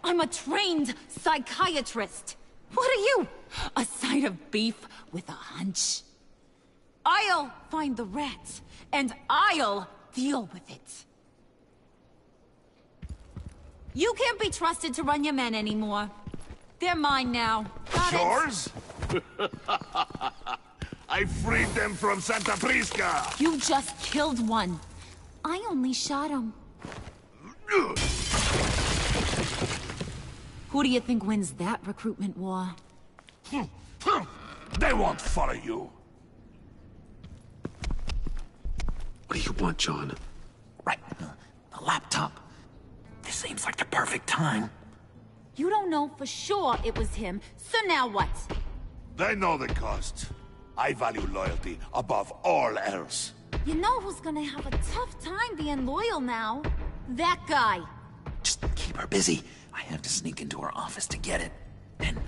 I'm a trained psychiatrist. What are you? A side of beef with a hunch? I'll find the rat, and I'll deal with it. You can't be trusted to run your men anymore. They're mine now. Got it? Yours? I freed them from Santa Prisca! You just killed one. I only shot him. Who do you think wins that recruitment war? They won't follow you. What do you want, John? Right, the laptop. This seems like the perfect time. You don't know for sure it was him, so now what? They know the cost. I value loyalty above all else. You know who's gonna have a tough time being loyal now? That guy. Just keep her busy. I have to sneak into her office to get it. Then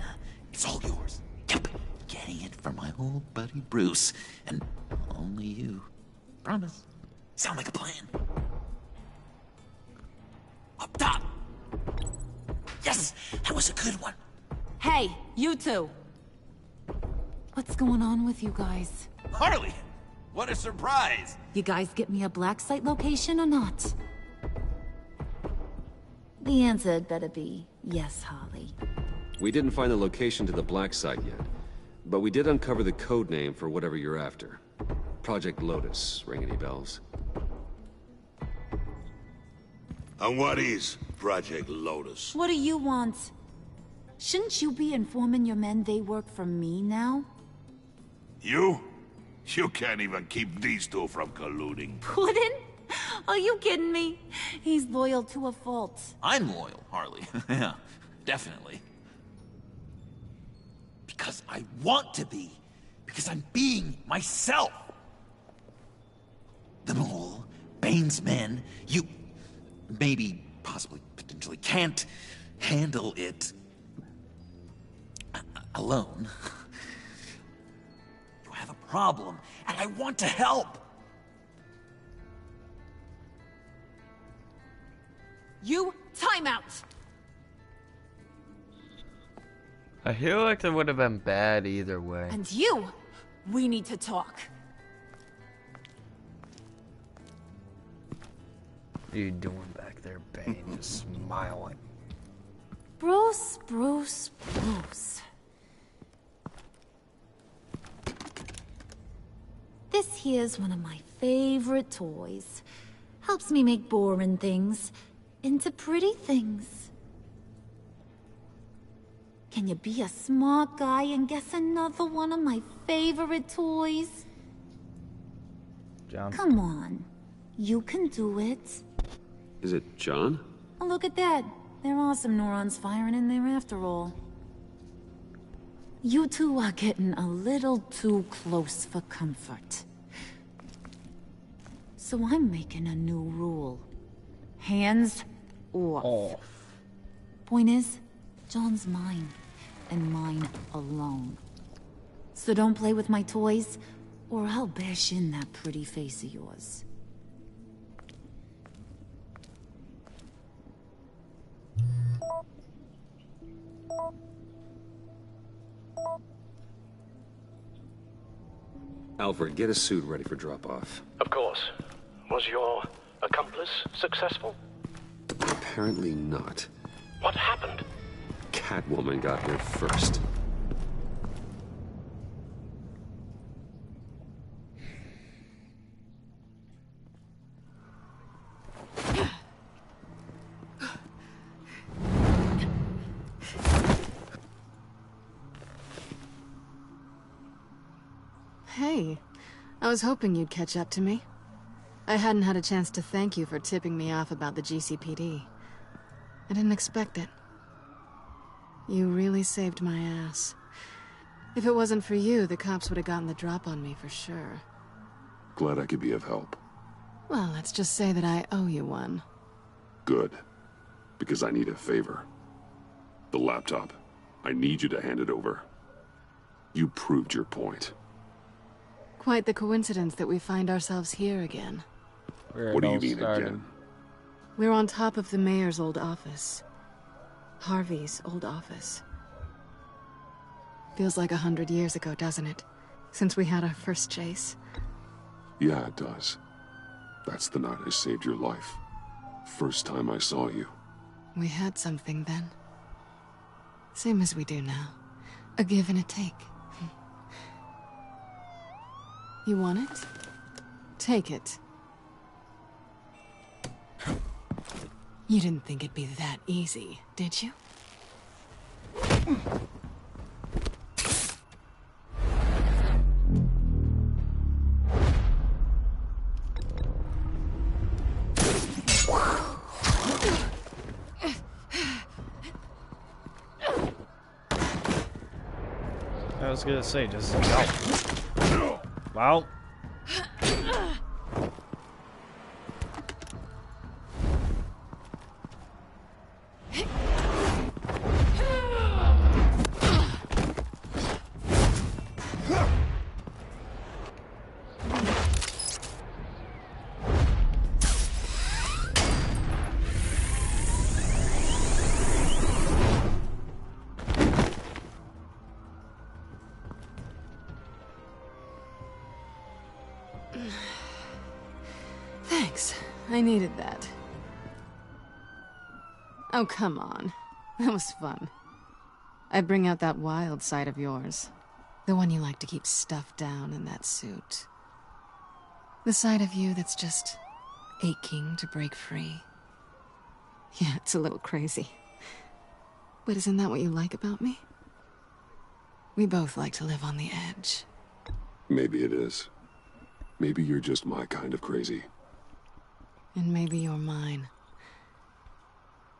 it's all yours. Yep, getting it from my old buddy Bruce. And only you. Promise. Sound like a plan? Up top! Yes! That was a good one! Hey, you two. What's going on with you guys? Harley! What a surprise! You guys get me a black site location or not? The answer had better be yes, Harley. We didn't find the location to the black site yet, but we did uncover the code name for whatever you're after. Project Lotus. Ring any bells? And what is Project Lotus? What do you want? Shouldn't you be informing your men they work for me now? You? You can't even keep these two from colluding. Puddin'? Are you kidding me? He's loyal to a fault. I'm loyal, Harley. Yeah, definitely. Because I want to be. Because I'm being myself. The Mole, Bane's men, you... maybe, possibly, potentially can't handle it... alone. You have a problem, and I want to help. You, time out! I feel like that would have been bad either way. And you, we need to talk. What are you doing back there, Bane? Just smiling. Bruce. This here's one of my favorite toys. Helps me make boring things into pretty things. Can you be a smart guy and guess another one of my favorite toys? John. Come on. You can do it. Is it John? Oh, look at that. There are some neurons firing in there after all. You two are getting a little too close for comfort. So I'm making a new rule. Hands off. Point is, John's mine, and mine alone. So don't play with my toys, or I'll bash in that pretty face of yours. Alfred, get a suit ready for drop-off. Of course. Was your accomplice successful? Apparently not. What happened? Catwoman got here first. Hey, I was hoping you'd catch up to me. I hadn't had a chance to thank you for tipping me off about the GCPD. I didn't expect it. You really saved my ass. If it wasn't for you, the cops would have gotten the drop on me for sure. Glad I could be of help. Well, let's just say that I owe you one. Good. Because I need a favor. The laptop. I need you to hand it over. You proved your point. Quite the coincidence that we find ourselves here again. What do you mean again? We're on top of the mayor's old office. Harvey's old office. Feels like 100 years ago, doesn't it? Since we had our first chase. Yeah, it does. That's the night I saved your life. First time I saw you. We had something then. Same as we do now. A give and a take. You want it? Take it. You didn't think it'd be that easy, did you? I was gonna say, just go. Wow. Thanks. I needed that. Oh, come on. That was fun. I bring out that wild side of yours. The one you like to keep stuffed down in that suit. The side of you that's just aching to break free. Yeah, it's a little crazy. But isn't that what you like about me? We both like to live on the edge. Maybe it is. Maybe you're just my kind of crazy. And maybe you're mine.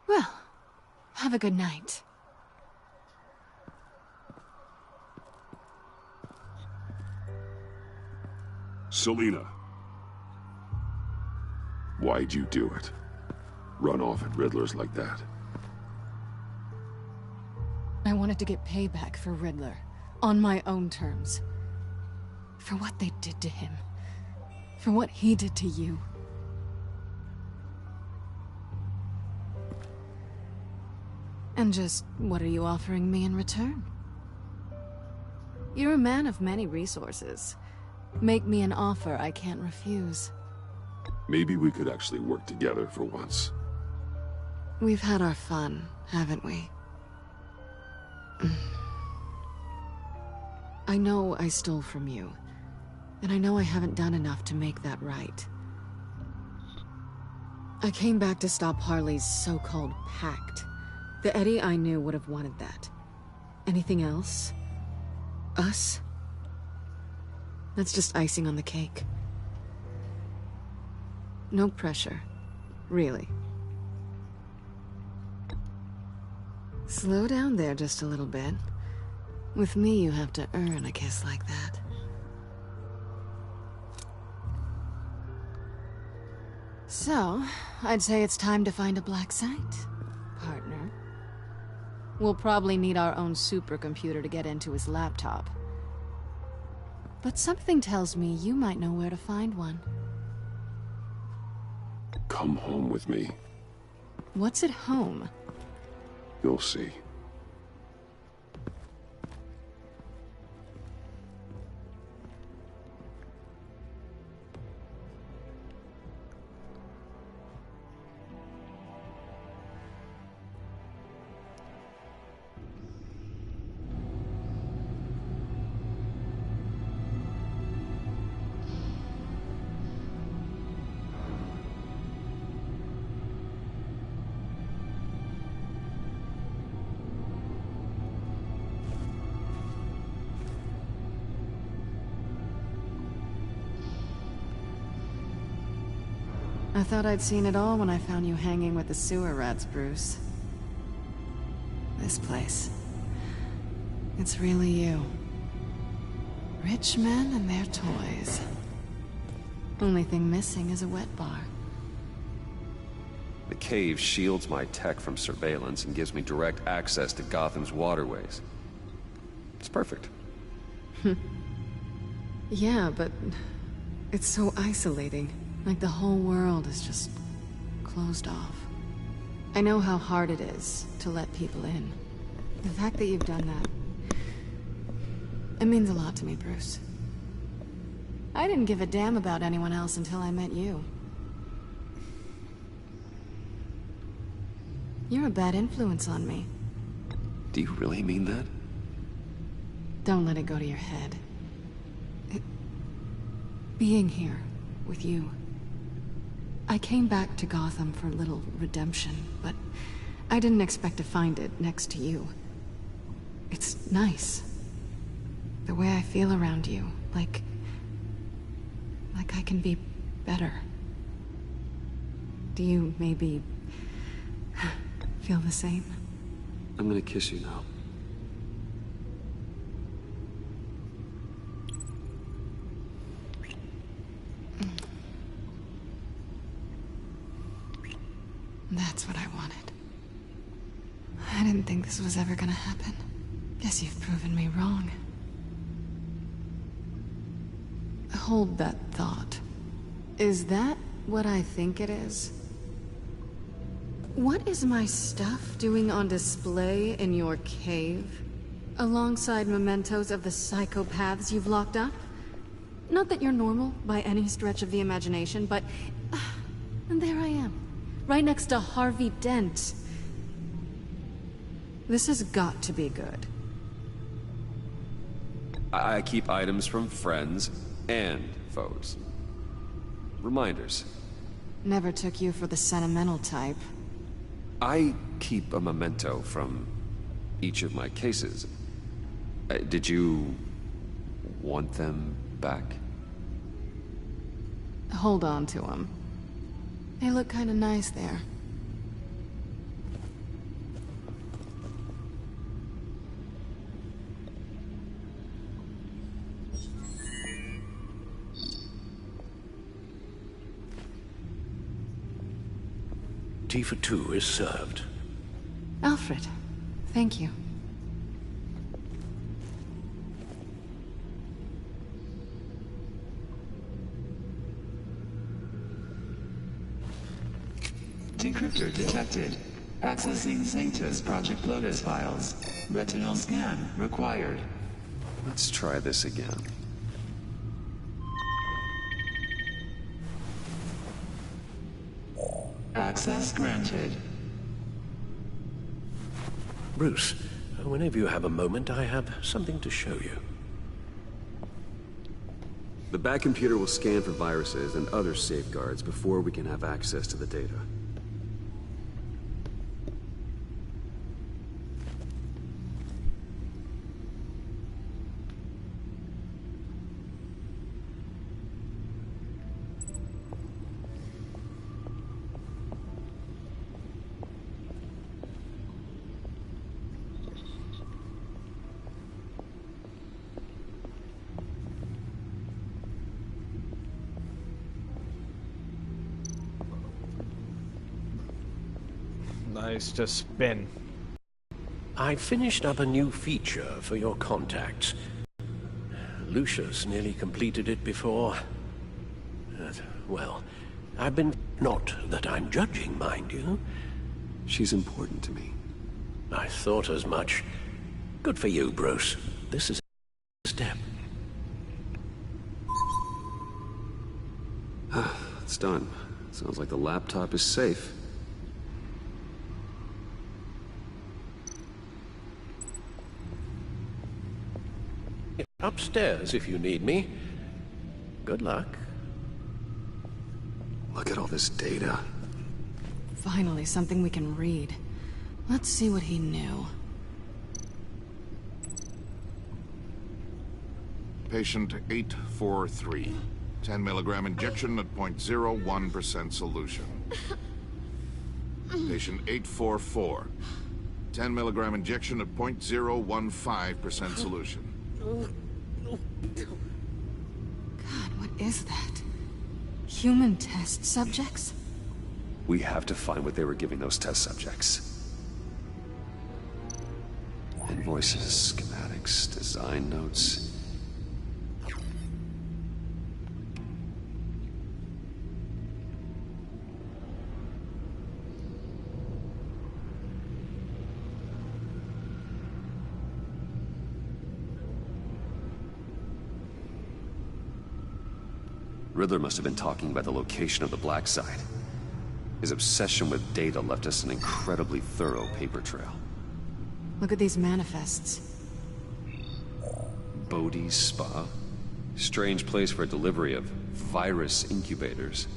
Well, have a good night. Selina. Why'd you do it? Run off at Riddlers like that? I wanted to get payback for Riddler. On my own terms. For what they did to him. For what he did to you. And just, what are you offering me in return? You're a man of many resources. Make me an offer I can't refuse. Maybe we could actually work together for once. We've had our fun, haven't we? I know I stole from you. And I know I haven't done enough to make that right. I came back to stop Harley's so-called pact. The Eddie I knew would have wanted that. Anything else? Us? That's just icing on the cake. No pressure. Really. Slow down there just a little bit. With me, you have to earn a kiss like that. So, I'd say it's time to find a black site, partner. We'll probably need our own supercomputer to get into his laptop. But something tells me you might know where to find one. Come home with me. What's at home? You'll see. I thought I'd seen it all when I found you hanging with the sewer rats, Bruce. This place. It's really you. Rich men and their toys. Only thing missing is a wet bar. The cave shields my tech from surveillance and gives me direct access to Gotham's waterways. It's perfect. Yeah, but it's so isolating. Like the whole world is just closed off. I know how hard it is to let people in. The fact that you've done that, it means a lot to me, Bruce. I didn't give a damn about anyone else until I met you. You're a bad influence on me. Do you really mean that? Don't let it go to your head. Being here with you. I came back to Gotham for a little redemption, but I didn't expect to find it next to you. It's nice. The way I feel around you, like I can be better. Do you maybe feel the same? I'm gonna kiss you now. That's what I wanted. I didn't think this was ever gonna happen. Guess you've proven me wrong. Hold that thought. Is that what I think it is? What is my stuff doing on display in your cave? Alongside mementos of the psychopaths you've locked up? Not that you're normal by any stretch of the imagination, but... and there I am. Right next to Harvey Dent. This has got to be good. I keep items from friends and foes. Reminders. Never took you for the sentimental type. I keep a memento from each of my cases. Did you want them back? Hold on to them. They look kind of nice there. Tea for two is served. Alfred, thank you. Decryptor detected. Accessing Sanctus Project Lotus files. Retinal scan required. Let's try this again. Access granted. Bruce, whenever you have a moment, I have something to show you. The back computer will scan for viruses and other safeguards before we can have access to the data. Nice to spin. I finished up a new feature for your contacts. Lucius nearly completed it before. Well, I've been... Not that I'm judging, mind you. She's important to me. I thought as much. Good for you, Bruce. This is a step. It's done. Sounds like the laptop is safe. Upstairs if you need me. Good luck. Look at all this data. Finally, something we can read. Let's see what he knew. Patient 843. 10 milligram injection at 0.01% solution. Patient 844. 10 milligram injection at 0.015% solution. God, what is that? Human test subjects? We have to find what they were giving those test subjects. Invoices, schematics, design notes. Riddler must have been talking about the location of the Black Site. His obsession with data left us an incredibly thorough paper trail. Look at these manifests. Bodhi's Spa? Strange place for a delivery of virus incubators.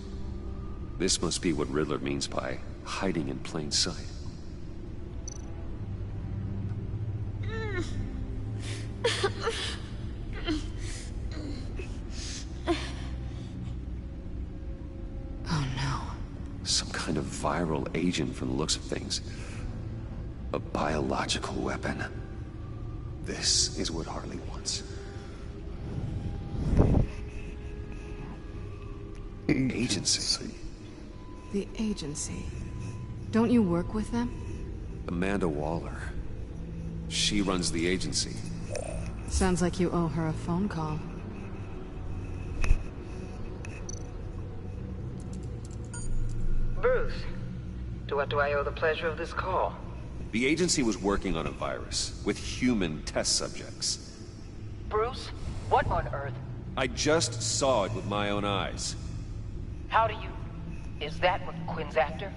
This must be what Riddler means by hiding in plain sight. Oh no. Some kind of viral agent from the looks of things. A biological weapon. This is what Harley wants. Agency. The agency. Don't you work with them? Amanda Waller. She runs the agency. Sounds like you owe her a phone call. Bruce, to what do I owe the pleasure of this call? The agency was working on a virus with human test subjects. Bruce, what on earth? I just saw it with my own eyes. How do you... Is that what Quinn's after?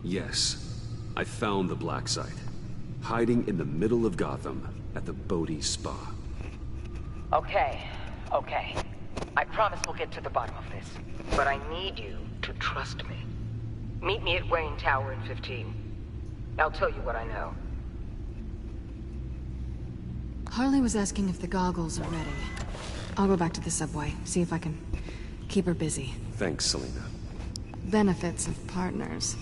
Yes. I found the Black Site. Hiding in the middle of Gotham at the Bodhi Spa. Okay. I promise we'll get to the bottom of this. But I need you to trust me. Meet me at Wayne Tower in 15. I'll tell you what I know. Harley was asking if the goggles are ready. I'll go back to the subway, see if I can keep her busy. Thanks, Selina. Benefits of partners.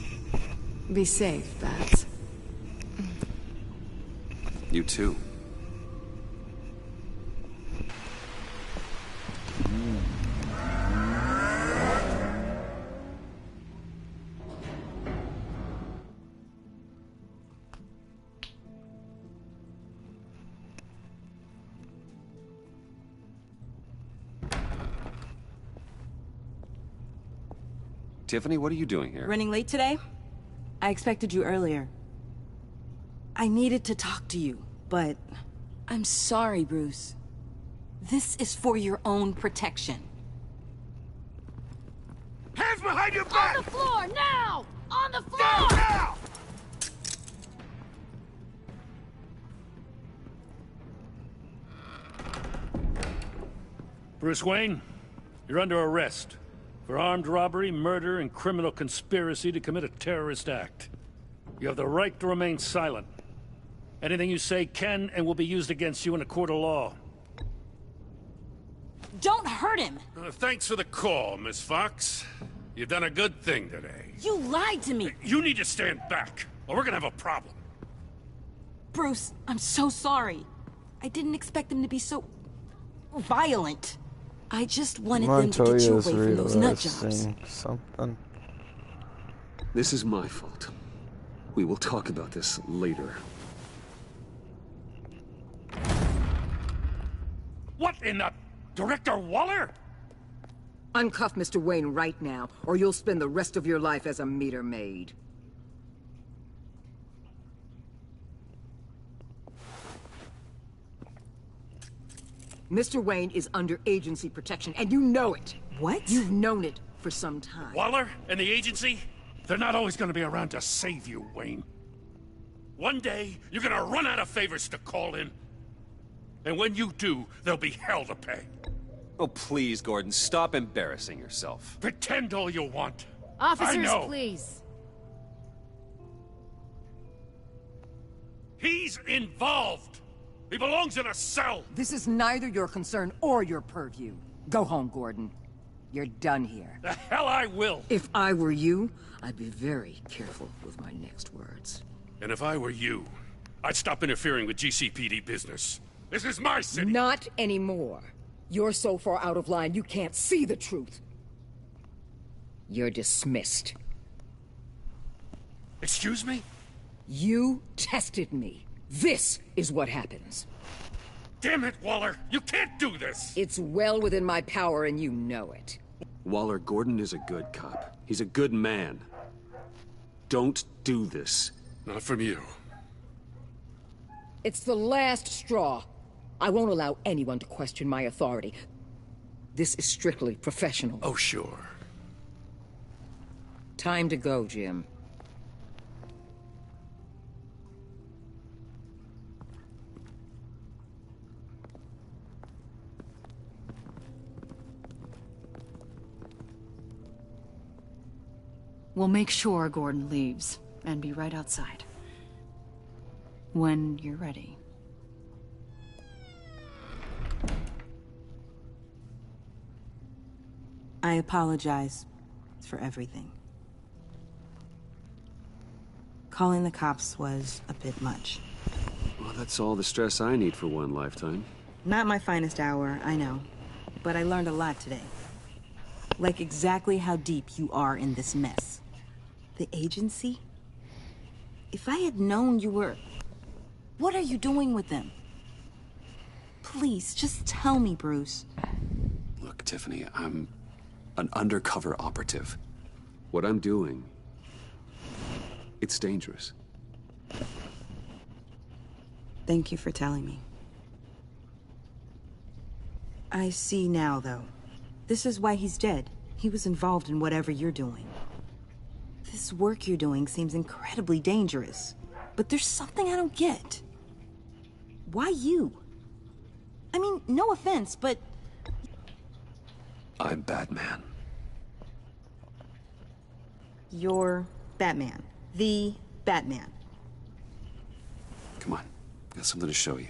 Be safe, Bats. You too. Tiffany, what are you doing here? Running late today? I expected you earlier. I needed to talk to you, but... I'm sorry, Bruce. This is for your own protection. Hands behind your back! On the floor, now! On the floor! Down, now! Bruce Wayne, you're under arrest for armed robbery, murder, and criminal conspiracy to commit a terrorist act. You have the right to remain silent. Anything you say can and will be used against you in a court of law. Don't hurt him! Thanks for the call, Miss Fox. You've done a good thing today. You lied to me! You need to stand back, or we're gonna have a problem. Bruce, I'm so sorry. I didn't expect them to be so... violent. I just wanted them to get you away from those nut jobs. Something. This is my fault. We will talk about this later. What in the... Director Waller? Uncuff Mr. Wayne right now, or you'll spend the rest of your life as a meter maid. Mr. Wayne is under agency protection, and you know it. What? You've known it for some time. Waller and the agency? They're not always gonna be around to save you, Wayne. One day, you're gonna run out of favors to call in. And when you do, there'll be hell to pay. Oh, please, Gordon, stop embarrassing yourself. Pretend all you want. Officers, I know. please. He's involved. He belongs in a cell. This is neither your concern or your purview. Go home, Gordon. You're done here. The hell I will. If I were you, I'd be very careful with my next words. And if I were you, I'd stop interfering with GCPD business. This is my city. Not anymore. You're so far out of line you can't see the truth. You're dismissed. Excuse me? You tested me. This is what happens. Damn it, Waller! You can't do this! It's well within my power and you know it. Waller, Gordon is a good cop. He's a good man. Don't do this. Not from you. It's the last straw. I won't allow anyone to question my authority. This is strictly professional. Oh, sure. Time to go, Jim. We'll make sure Gordon leaves, and be right outside. When you're ready. I apologize for everything. Calling the cops was a bit much. Well, that's all the stress I need for one lifetime. Not my finest hour, I know. But I learned a lot today. Like exactly how deep you are in this mess. The agency? If I had known you were... What are you doing with them? Please, just tell me, Bruce. Look, Tiffany, I'm an undercover operative. What I'm doing, it's dangerous. Thank you for telling me. I see now, though. This is why he's dead. He was involved in whatever you're doing. This work you're doing seems incredibly dangerous. But there's something I don't get. Why you? I mean, no offense, but... I'm Batman. You're Batman. The Batman. Come on, got something to show you.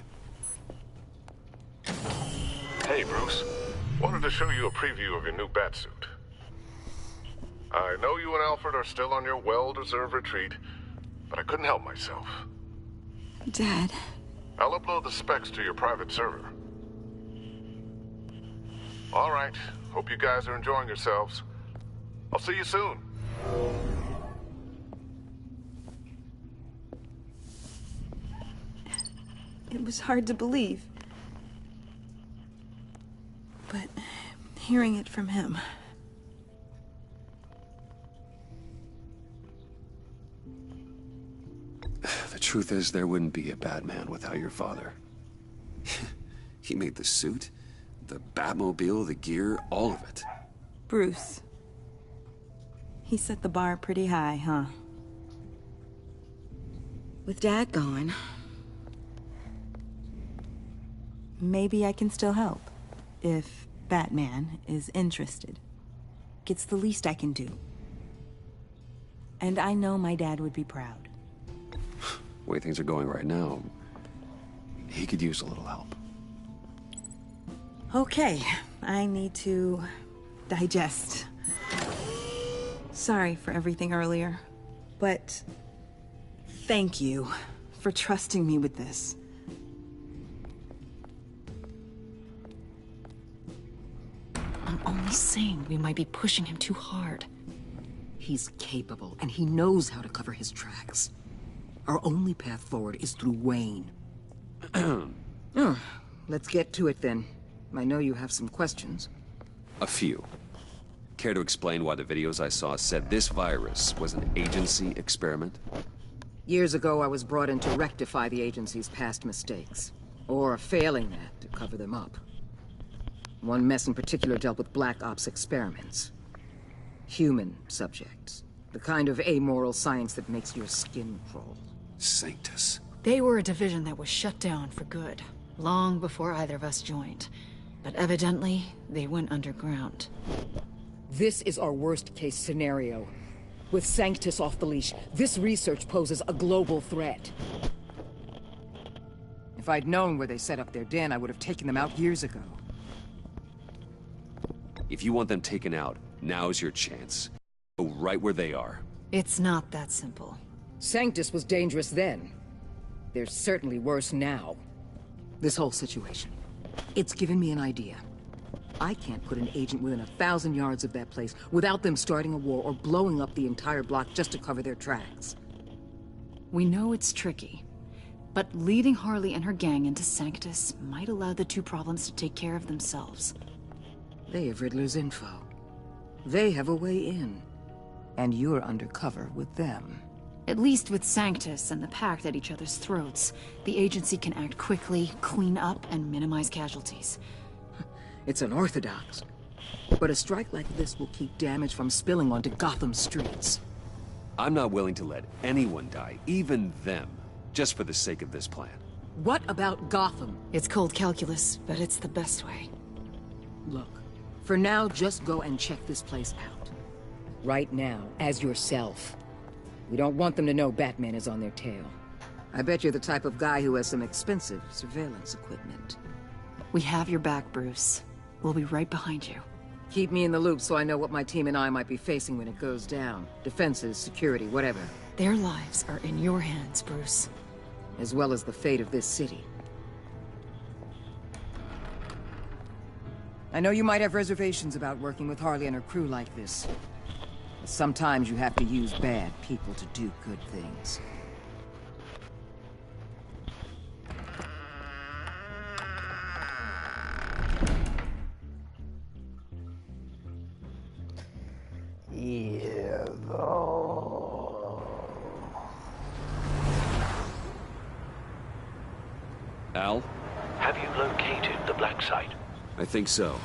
Hey, Bruce. Wanted to show you a preview of your new Batsuit. I know you and Alfred are still on your well-deserved retreat, but I couldn't help myself. Dad. I'll upload the specs to your private server. All right. Hope you guys are enjoying yourselves. I'll see you soon. It was hard to believe. But hearing it from him... The truth is, there wouldn't be a Batman without your father. He made the suit, the Batmobile, the gear, all of it. Bruce. He set the bar pretty high, huh? With Dad gone... maybe I can still help. If Batman is interested. It's the least I can do. And I know my dad would be proud. The way things are going right now, he could use a little help. Okay, I need to digest. Sorry for everything earlier, but thank you for trusting me with this. I'm only saying we might be pushing him too hard. He's capable, and he knows how to cover his tracks. Our only path forward is through Wayne. Let's get to it then. I know you have some questions. A few. Care to explain why the videos I saw said this virus was an agency experiment? Years ago, I was brought in to rectify the agency's past mistakes. Or failing that, to cover them up. One mess in particular dealt with Black Ops experiments. Human subjects. The kind of amoral science that makes your skin crawl. Sanctus. They were a division that was shut down for good, long before either of us joined. But evidently, they went underground. This is our worst-case scenario. With Sanctus off the leash, this research poses a global threat. If I'd known where they set up their den, I would have taken them out years ago. If you want them taken out, now's your chance. Go right where they are. It's not that simple. Sanctus was dangerous then. They're certainly worse now. This whole situation, it's given me an idea. I can't put an agent within 1,000 yards of that place without them starting a war or blowing up the entire block just to cover their tracks. We know it's tricky, but leading Harley and her gang into Sanctus might allow the two problems to take care of themselves. They have Riddler's info. They have a way in. And you're undercover with them. At least with Sanctus and the Pact at each other's throats, the agency can act quickly, clean up, and minimize casualties. It's unorthodox, But a strike like this will keep damage from spilling onto Gotham streets. I'm not willing to let anyone die, even them, just for the sake of this plan. What about Gotham? It's cold calculus, but it's the best way. Look, for now, just go and check this place out. Right now, as yourself. We don't want them to know Batman is on their tail. I bet you're the type of guy who has some expensive surveillance equipment. We have your back, Bruce. We'll be right behind you. Keep me in the loop so I know what my team and I might be facing when it goes down. Defenses, security, whatever. Their lives are in your hands, Bruce. As well as the fate of this city. I know you might have reservations about working with Harley and her crew like this. But sometimes you have to use bad people to do good things. Yeah, Al? Have you located the black site? I think so.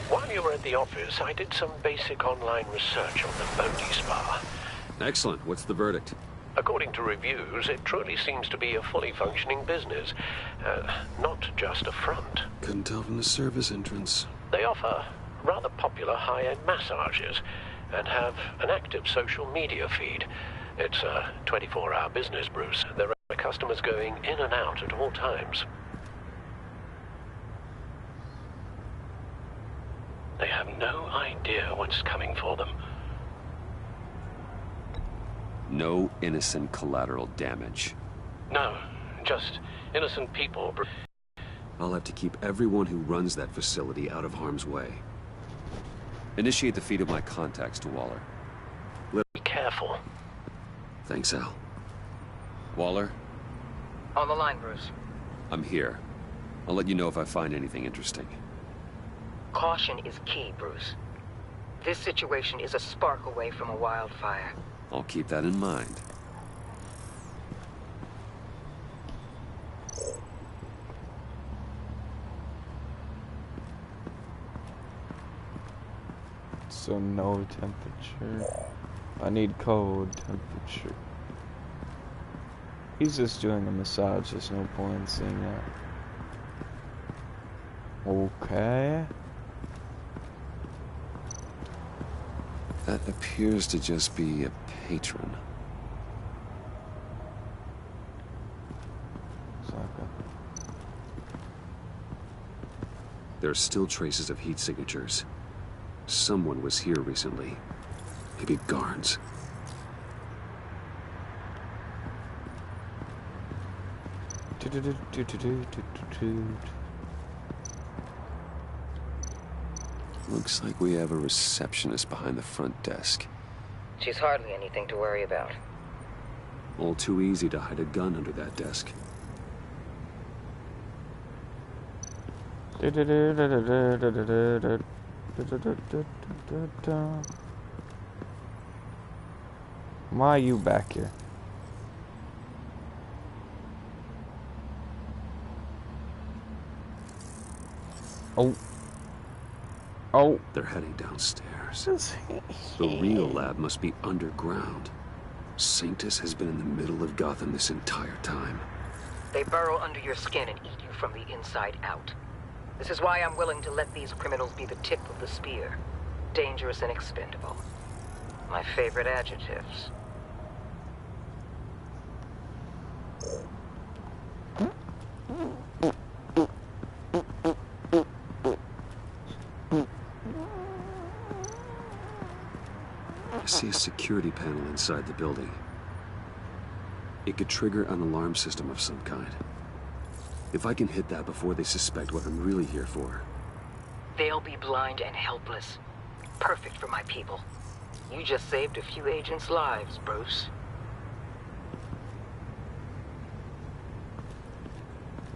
While you were at the office, I did some basic online research on the Bodhi Spa. Excellent. What's the verdict? According to reviews, it truly seems to be a fully functioning business. Not just a front. Couldn't tell from the service entrance. They offer rather popular high-end massages and have an active social media feed. It's a 24-hour business, Bruce. There are customers going in and out at all times. They have no idea what's coming for them. No innocent collateral damage. No, just innocent people. I'll have to keep everyone who runs that facility out of harm's way. Initiate the feed of my contacts to Waller. Be careful. Thanks, Al. Waller? On the line, Bruce. I'm here. I'll let you know if I find anything interesting. Caution is key, Bruce. This situation is a spark away from a wildfire. I'll keep that in mind. So no temperature. I need cold temperature. He's just doing a massage, there's no point in saying that. Okay. That appears to just be a patron. There are still traces of heat signatures. Someone was here recently. Maybe guards. Looks like we have a receptionist behind the front desk. She's hardly anything to worry about. All too easy to hide a gun under that desk. Why are you back here? Oh. Oh. They're heading downstairs. The real lab must be underground. Sanctus has been in the middle of Gotham this entire time. They burrow under your skin and eat you from the inside out. This is why I'm willing to let these criminals be the tip of the spear. Dangerous and expendable. My favorite adjectives. I see a security panel inside the building. It could trigger an alarm system of some kind. If I can hit that before they suspect what I'm really here for. They'll be blind and helpless. Perfect for my people. You just saved a few agents' lives, Bruce.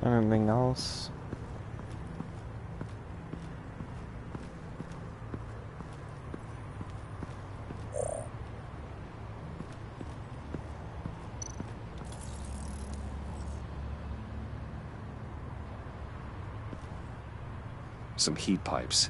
Anything else? Some heat pipes.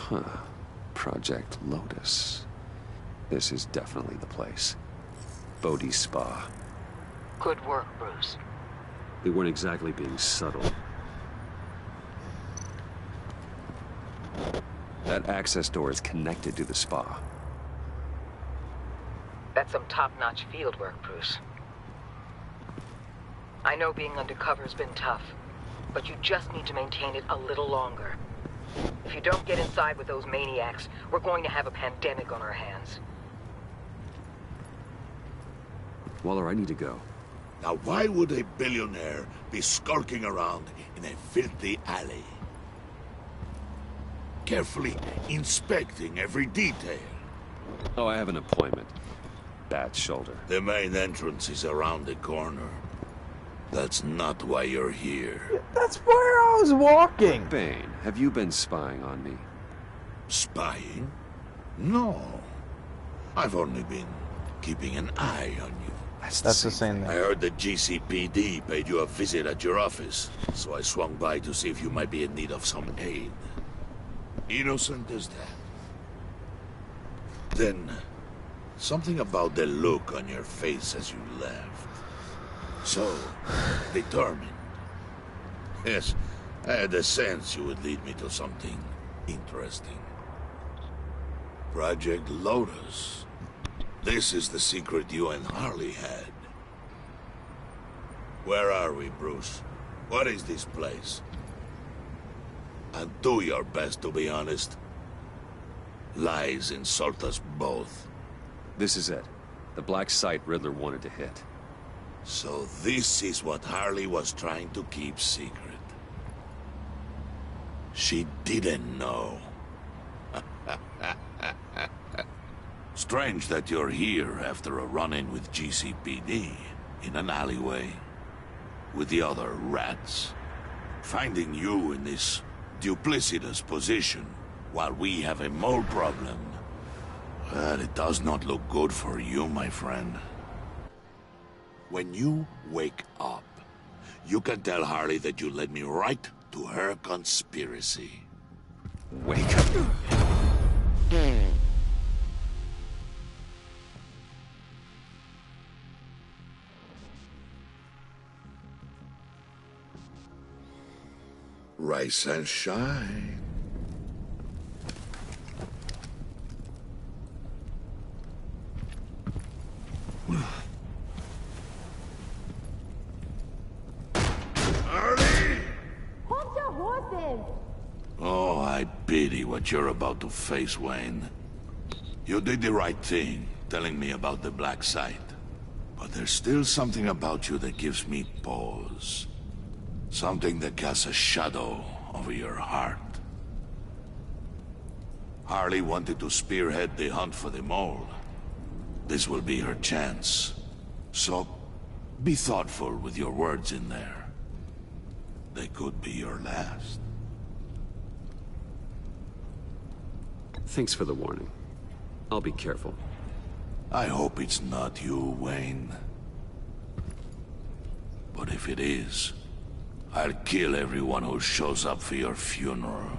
Huh. Project Lotus. This is definitely the place. Bodhi's Spa. Good work, Bruce. We weren't exactly being subtle. That access door is connected to the spa. That's some top-notch field work, Bruce. I know being undercover's been tough, but you just need to maintain it a little longer. If you don't get inside with those maniacs, we're going to have a pandemic on our hands. Waller, I need to go. Now why would a billionaire be skulking around in a filthy alley? Carefully inspecting every detail. Oh, I have an appointment. Bad shoulder. The main entrance is around the corner. That's not why you're here. That's where I was walking. Bane, have you been spying on me? Spying? No. I've only been keeping an eye on you. That's the same thing. I heard the GCPD paid you a visit at your office, so I swung by to see if you might be in need of some aid. Innocent as that. Then, something about the look on your face as you left. So, determined. Yes, I had a sense you would lead me to something interesting. Project Lotus. This is the secret you and Harley had. Where are we, Bruce? What is this place? And do your best to be honest. Lies insult us both. This is it. The black site Riddler wanted to hit. So this is what Harley was trying to keep secret. She didn't know. Strange that you're here after a run-in with GCPD in an alleyway with the other rats. Finding you in this duplicitous position while we have a mole problem. Well, it does not look good for you, my friend. When you wake up, you can tell Harley that you led me right to her conspiracy. Wake up. Rise and shine. Hold your horses! Oh, I pity what you're about to face, Wayne. You did the right thing, telling me about the black site. But there's still something about you that gives me pause. Something that casts a shadow over your heart. Harley wanted to spearhead the hunt for the mole. This will be her chance. So, be thoughtful with your words in there. They could be your last. Thanks for the warning. I'll be careful. I hope it's not you, Wayne. But if it is, I'll kill everyone who shows up for your funeral.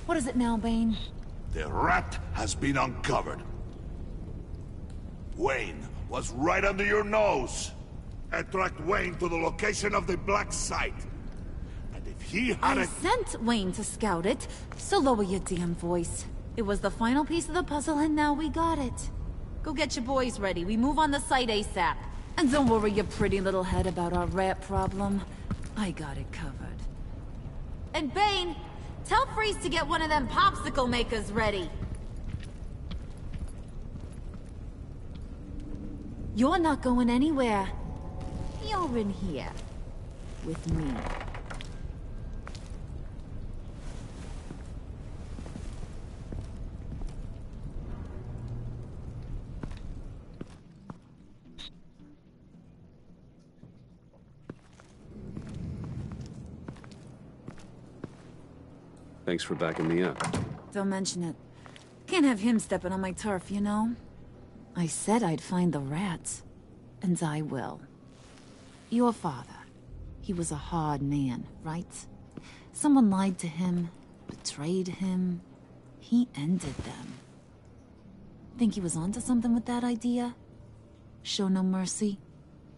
What is it now, Bane? The rat has been uncovered. Wayne was right under your nose. I tracked Wayne to the location of the black site. And if he had I sent Wayne to scout it, so lower your damn voice. It was the final piece of the puzzle and now we got it. Go get your boys ready. We move on the site ASAP. And don't worry your pretty little head about our rat problem. I got it covered. And Bane, tell Freeze to get one of them popsicle makers ready. You're not going anywhere. You're in here. With me. Thanks for backing me up. Don't mention it. Can't have him stepping on my turf, you know? I said I'd find the rats. And I will. Your father. He was a hard man, right? Someone lied to him, betrayed him. He ended them. Think he was onto something with that idea? Show no mercy?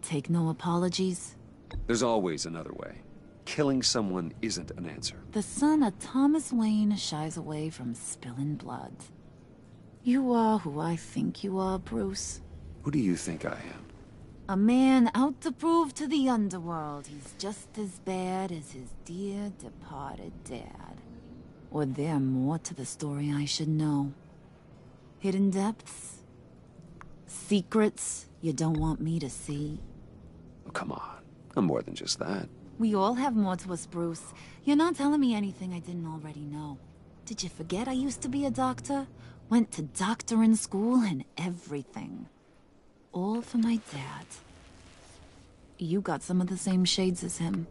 Take no apologies? There's always another way. Killing someone isn't an answer. The son of Thomas Wayne shies away from spilling blood. You are who I think you are, Bruce. Who do you think I am? A man out to prove to the underworld he's just as bad as his dear departed dad. Or there more to the story I should know? Hidden depths? Secrets you don't want me to see? Oh, come on. I'm more than just that. We all have more to us, Bruce. You're not telling me anything I didn't already know. Did you forget I used to be a doctor? Went to doctoring school and everything. All for my dad. You got some of the same shades as him.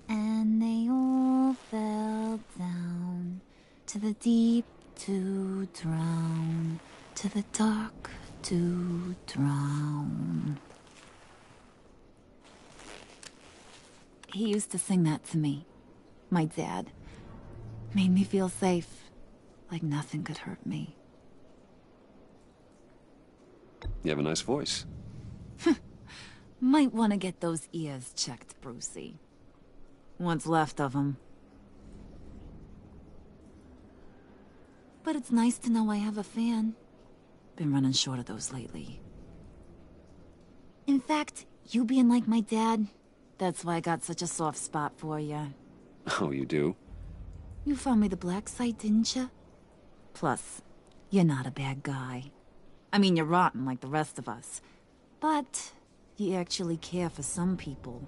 And they all fell down to the deep to drown, to the dark to drown. He used to sing that to me. My dad. Made me feel safe. Like nothing could hurt me. You have a nice voice. Might want to get those ears checked, Brucey. What's left of them. But it's nice to know I have a fan. Been running short of those lately. In fact, you being like my dad, that's why I got such a soft spot for you. Oh, you do? You found me the black site, didn't you? Plus, you're not a bad guy. I mean, you're rotten like the rest of us. But you actually care for some people.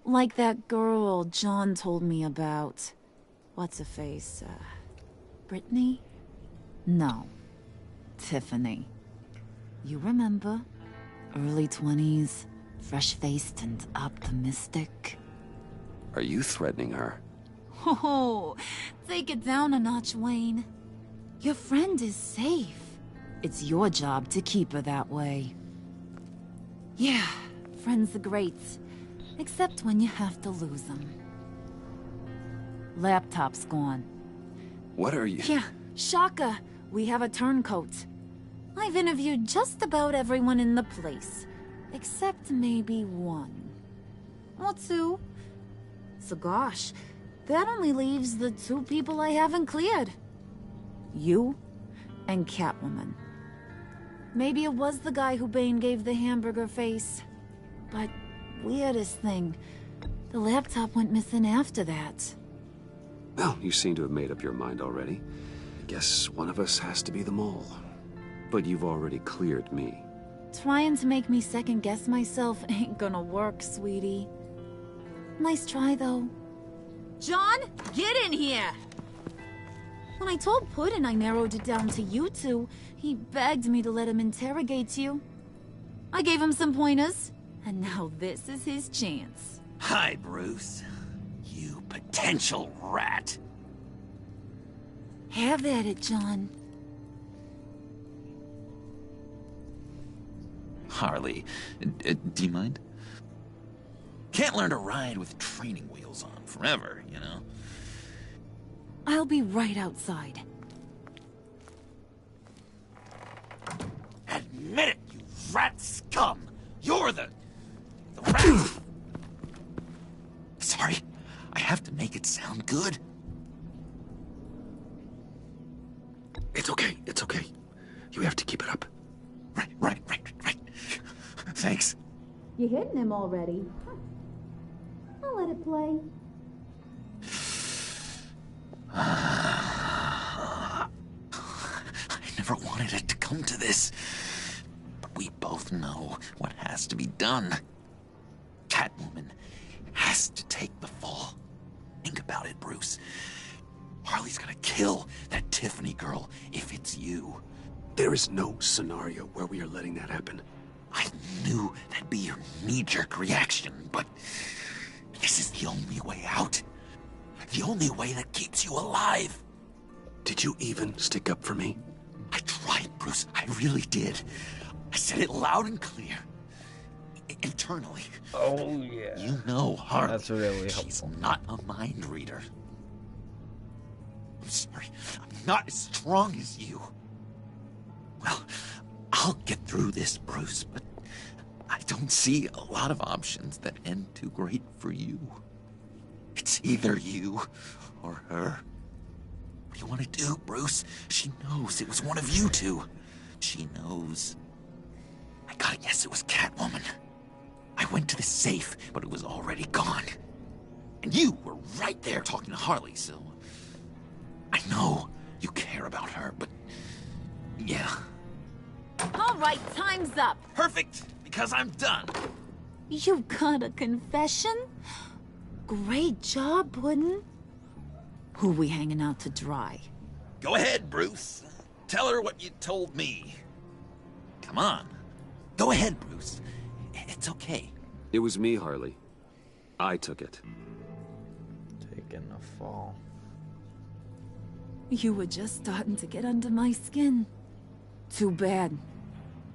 Like that girl John told me about. What's her face? Brittany? No. Tiffany. You remember? Early 20s, fresh-faced and optimistic. Are you threatening her? Oh, take it down a notch, Wayne. Your friend is safe. It's your job to keep her that way. Yeah, friends are great. Except when you have to lose them. Laptop's gone. What are you... Yeah, shocker. We have a turncoat. I've interviewed just about everyone in the place. Except maybe one. Or two. So gosh, that only leaves the two people I haven't cleared. You and Catwoman. Maybe it was the guy who Bane gave the hamburger face. But weirdest thing, the laptop went missing after that. Well, you seem to have made up your mind already. I guess one of us has to be the mole. But you've already cleared me. Trying to make me second-guess myself ain't gonna work, sweetie. Nice try, though. John, get in here! When I told Puddin' I narrowed it down to you two, he begged me to let him interrogate you. I gave him some pointers, and now this is his chance. Hi, Bruce. You potential rat. Have at it, John. Harley, do you mind? Can't learn to ride with training wheels on forever, you know? I'll be right outside. Admit it, you rat scum! You're the rat! Sorry, I have to make it sound good. It's okay, it's okay. You have to keep it up. Right. Thanks. You hitting him already? I'll let it play. I never wanted it to come to this. But we both know what has to be done. Catwoman has to take the fall. Think about it, Bruce. Harley's gonna kill that Tiffany girl if it's you. There is no scenario where we are letting that happen. I knew that'd be your knee-jerk reaction, but this is the only way out. The only way that keeps you alive. Did you even stick up for me? I tried Bruce, I really did. I said it loud and clear. Internally. Oh, yeah. You know Harley. That's really She's helpful. not a mind reader. I'm sorry. I'm not as strong as you. Well, I'll get through this, Bruce, but I don't see a lot of options that end too great for you. It's either you or her. What do you want to do, Bruce? She knows it was one of you two. She knows. I gotta guess it was Catwoman. I went to the safe, but it was already gone. And you were right there talking to Harley, so... I know you care about her, but... yeah. All right, time's up. Perfect, because I'm done. You got a confession? Great job, Puddin'. Who we hanging out to dry? Go ahead, Bruce. Tell her what you told me. Come on. Go ahead, Bruce. It's okay. It was me, Harley. I took it. Taking the fall. You were just starting to get under my skin. Too bad.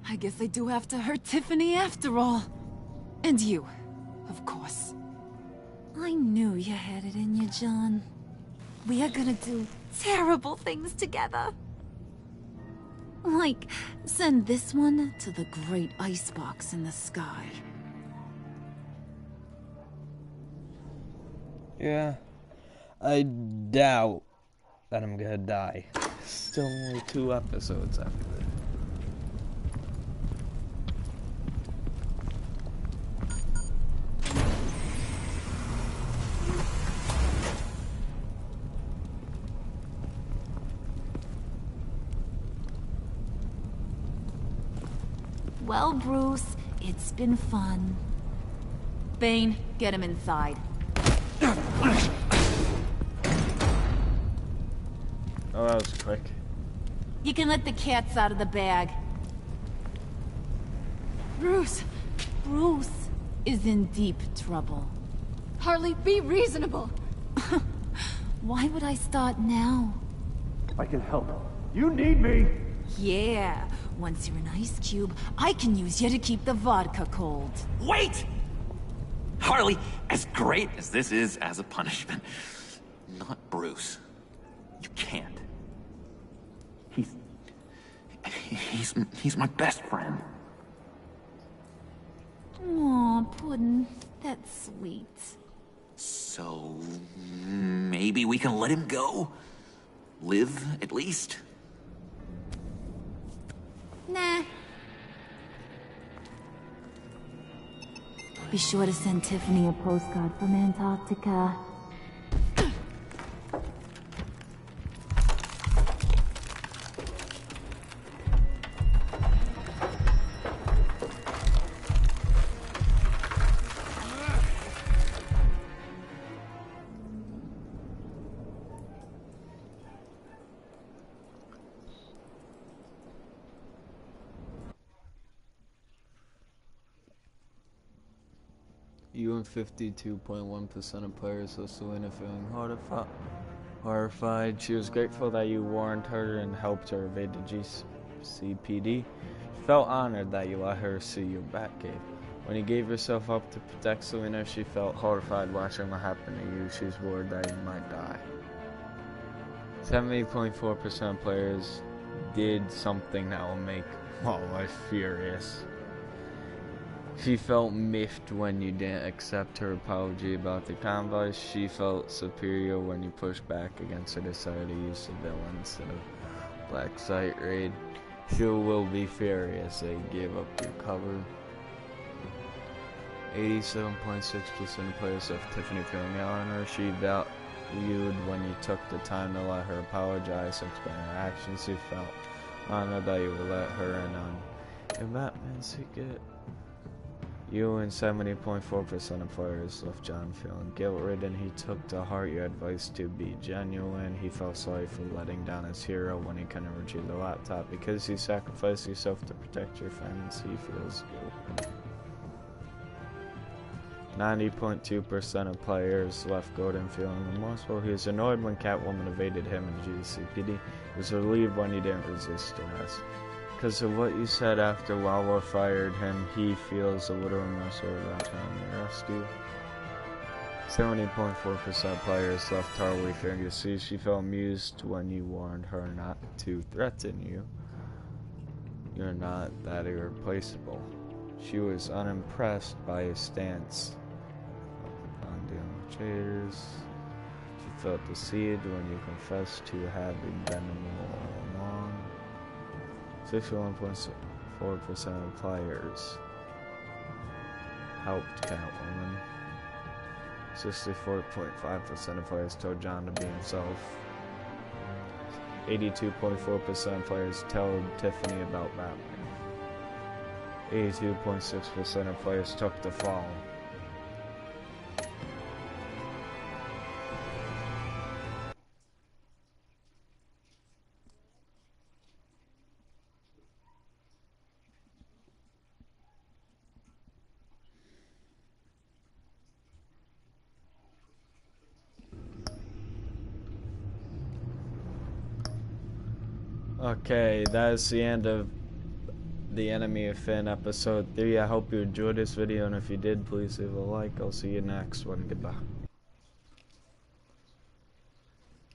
I guess I do have to hurt Tiffany after all. And you, of course. I knew you had it in you, John. We are gonna do terrible things together. Like, send this one to the great icebox in the sky. Yeah. I doubt that I'm gonna die. Still only 2 episodes after this. Well, Bruce, it's been fun. Bane, get him inside. Oh, that was quick. You can let the cats out of the bag. Bruce! Bruce is in deep trouble. Harley, be reasonable! Why would I start now? I can help. You need me! Yeah, once you're an ice cube, I can use you to keep the vodka cold. Wait! Harley, as great as this is as a punishment, not Bruce. You can't. He's my best friend. Aw, Puddin', that's sweet. So, maybe we can let him go? Live, at least? Nah. Be sure to send Tiffany a postcard from Antarctica. You and 52.1% of players of Selena feeling horrified. She was grateful that you warned her and helped her evade the GCPD. She felt honored that you let her see your Batcave. When you gave yourself up to protect Selena, she felt horrified watching what happened to you. She's worried that you might die. 70.4% of players did something that will make Wildlife furious. She felt miffed when you didn't accept her apology about the convoy. She felt superior when you pushed back against her desire to use civilians in a black site raid. She will be furious that you gave up your cover. 87.6% of players left Tiffany feeling honored. She valued when you took the time to let her apologize and explain her actions. She felt honored that you would let her in on your Batman secret. You and 70.4% of players left John feeling guilt-ridden. He took to heart your advice to be genuine. He felt sorry for letting down his hero when he couldn't retrieve the laptop. Because you sacrificed yourself to protect your friends, he feels guilty. 90.2% of players left Gordon feeling remorseful. He was annoyed when Catwoman evaded him in GCPD. He was relieved when he didn't resist arrest. Because of what you said after Wawa fired him, he feels a little remorse about trying to arrest you. 70.4% players left Harley Finger. See, she felt amused when you warned her not to threaten you. You're not that irreplaceable. She was unimpressed by his stance on dealing with traitors. She felt deceived when you confessed to having been all along. 61.4% of players helped Catwoman. 64.5% of players told John to be himself. 82.4% of players told Tiffany about Batman. 82.6% of players took the fall. Okay, that is the end of The Enemy Within episode 3. I hope you enjoyed this video, and if you did, please leave a like. I'll see you next one. Goodbye.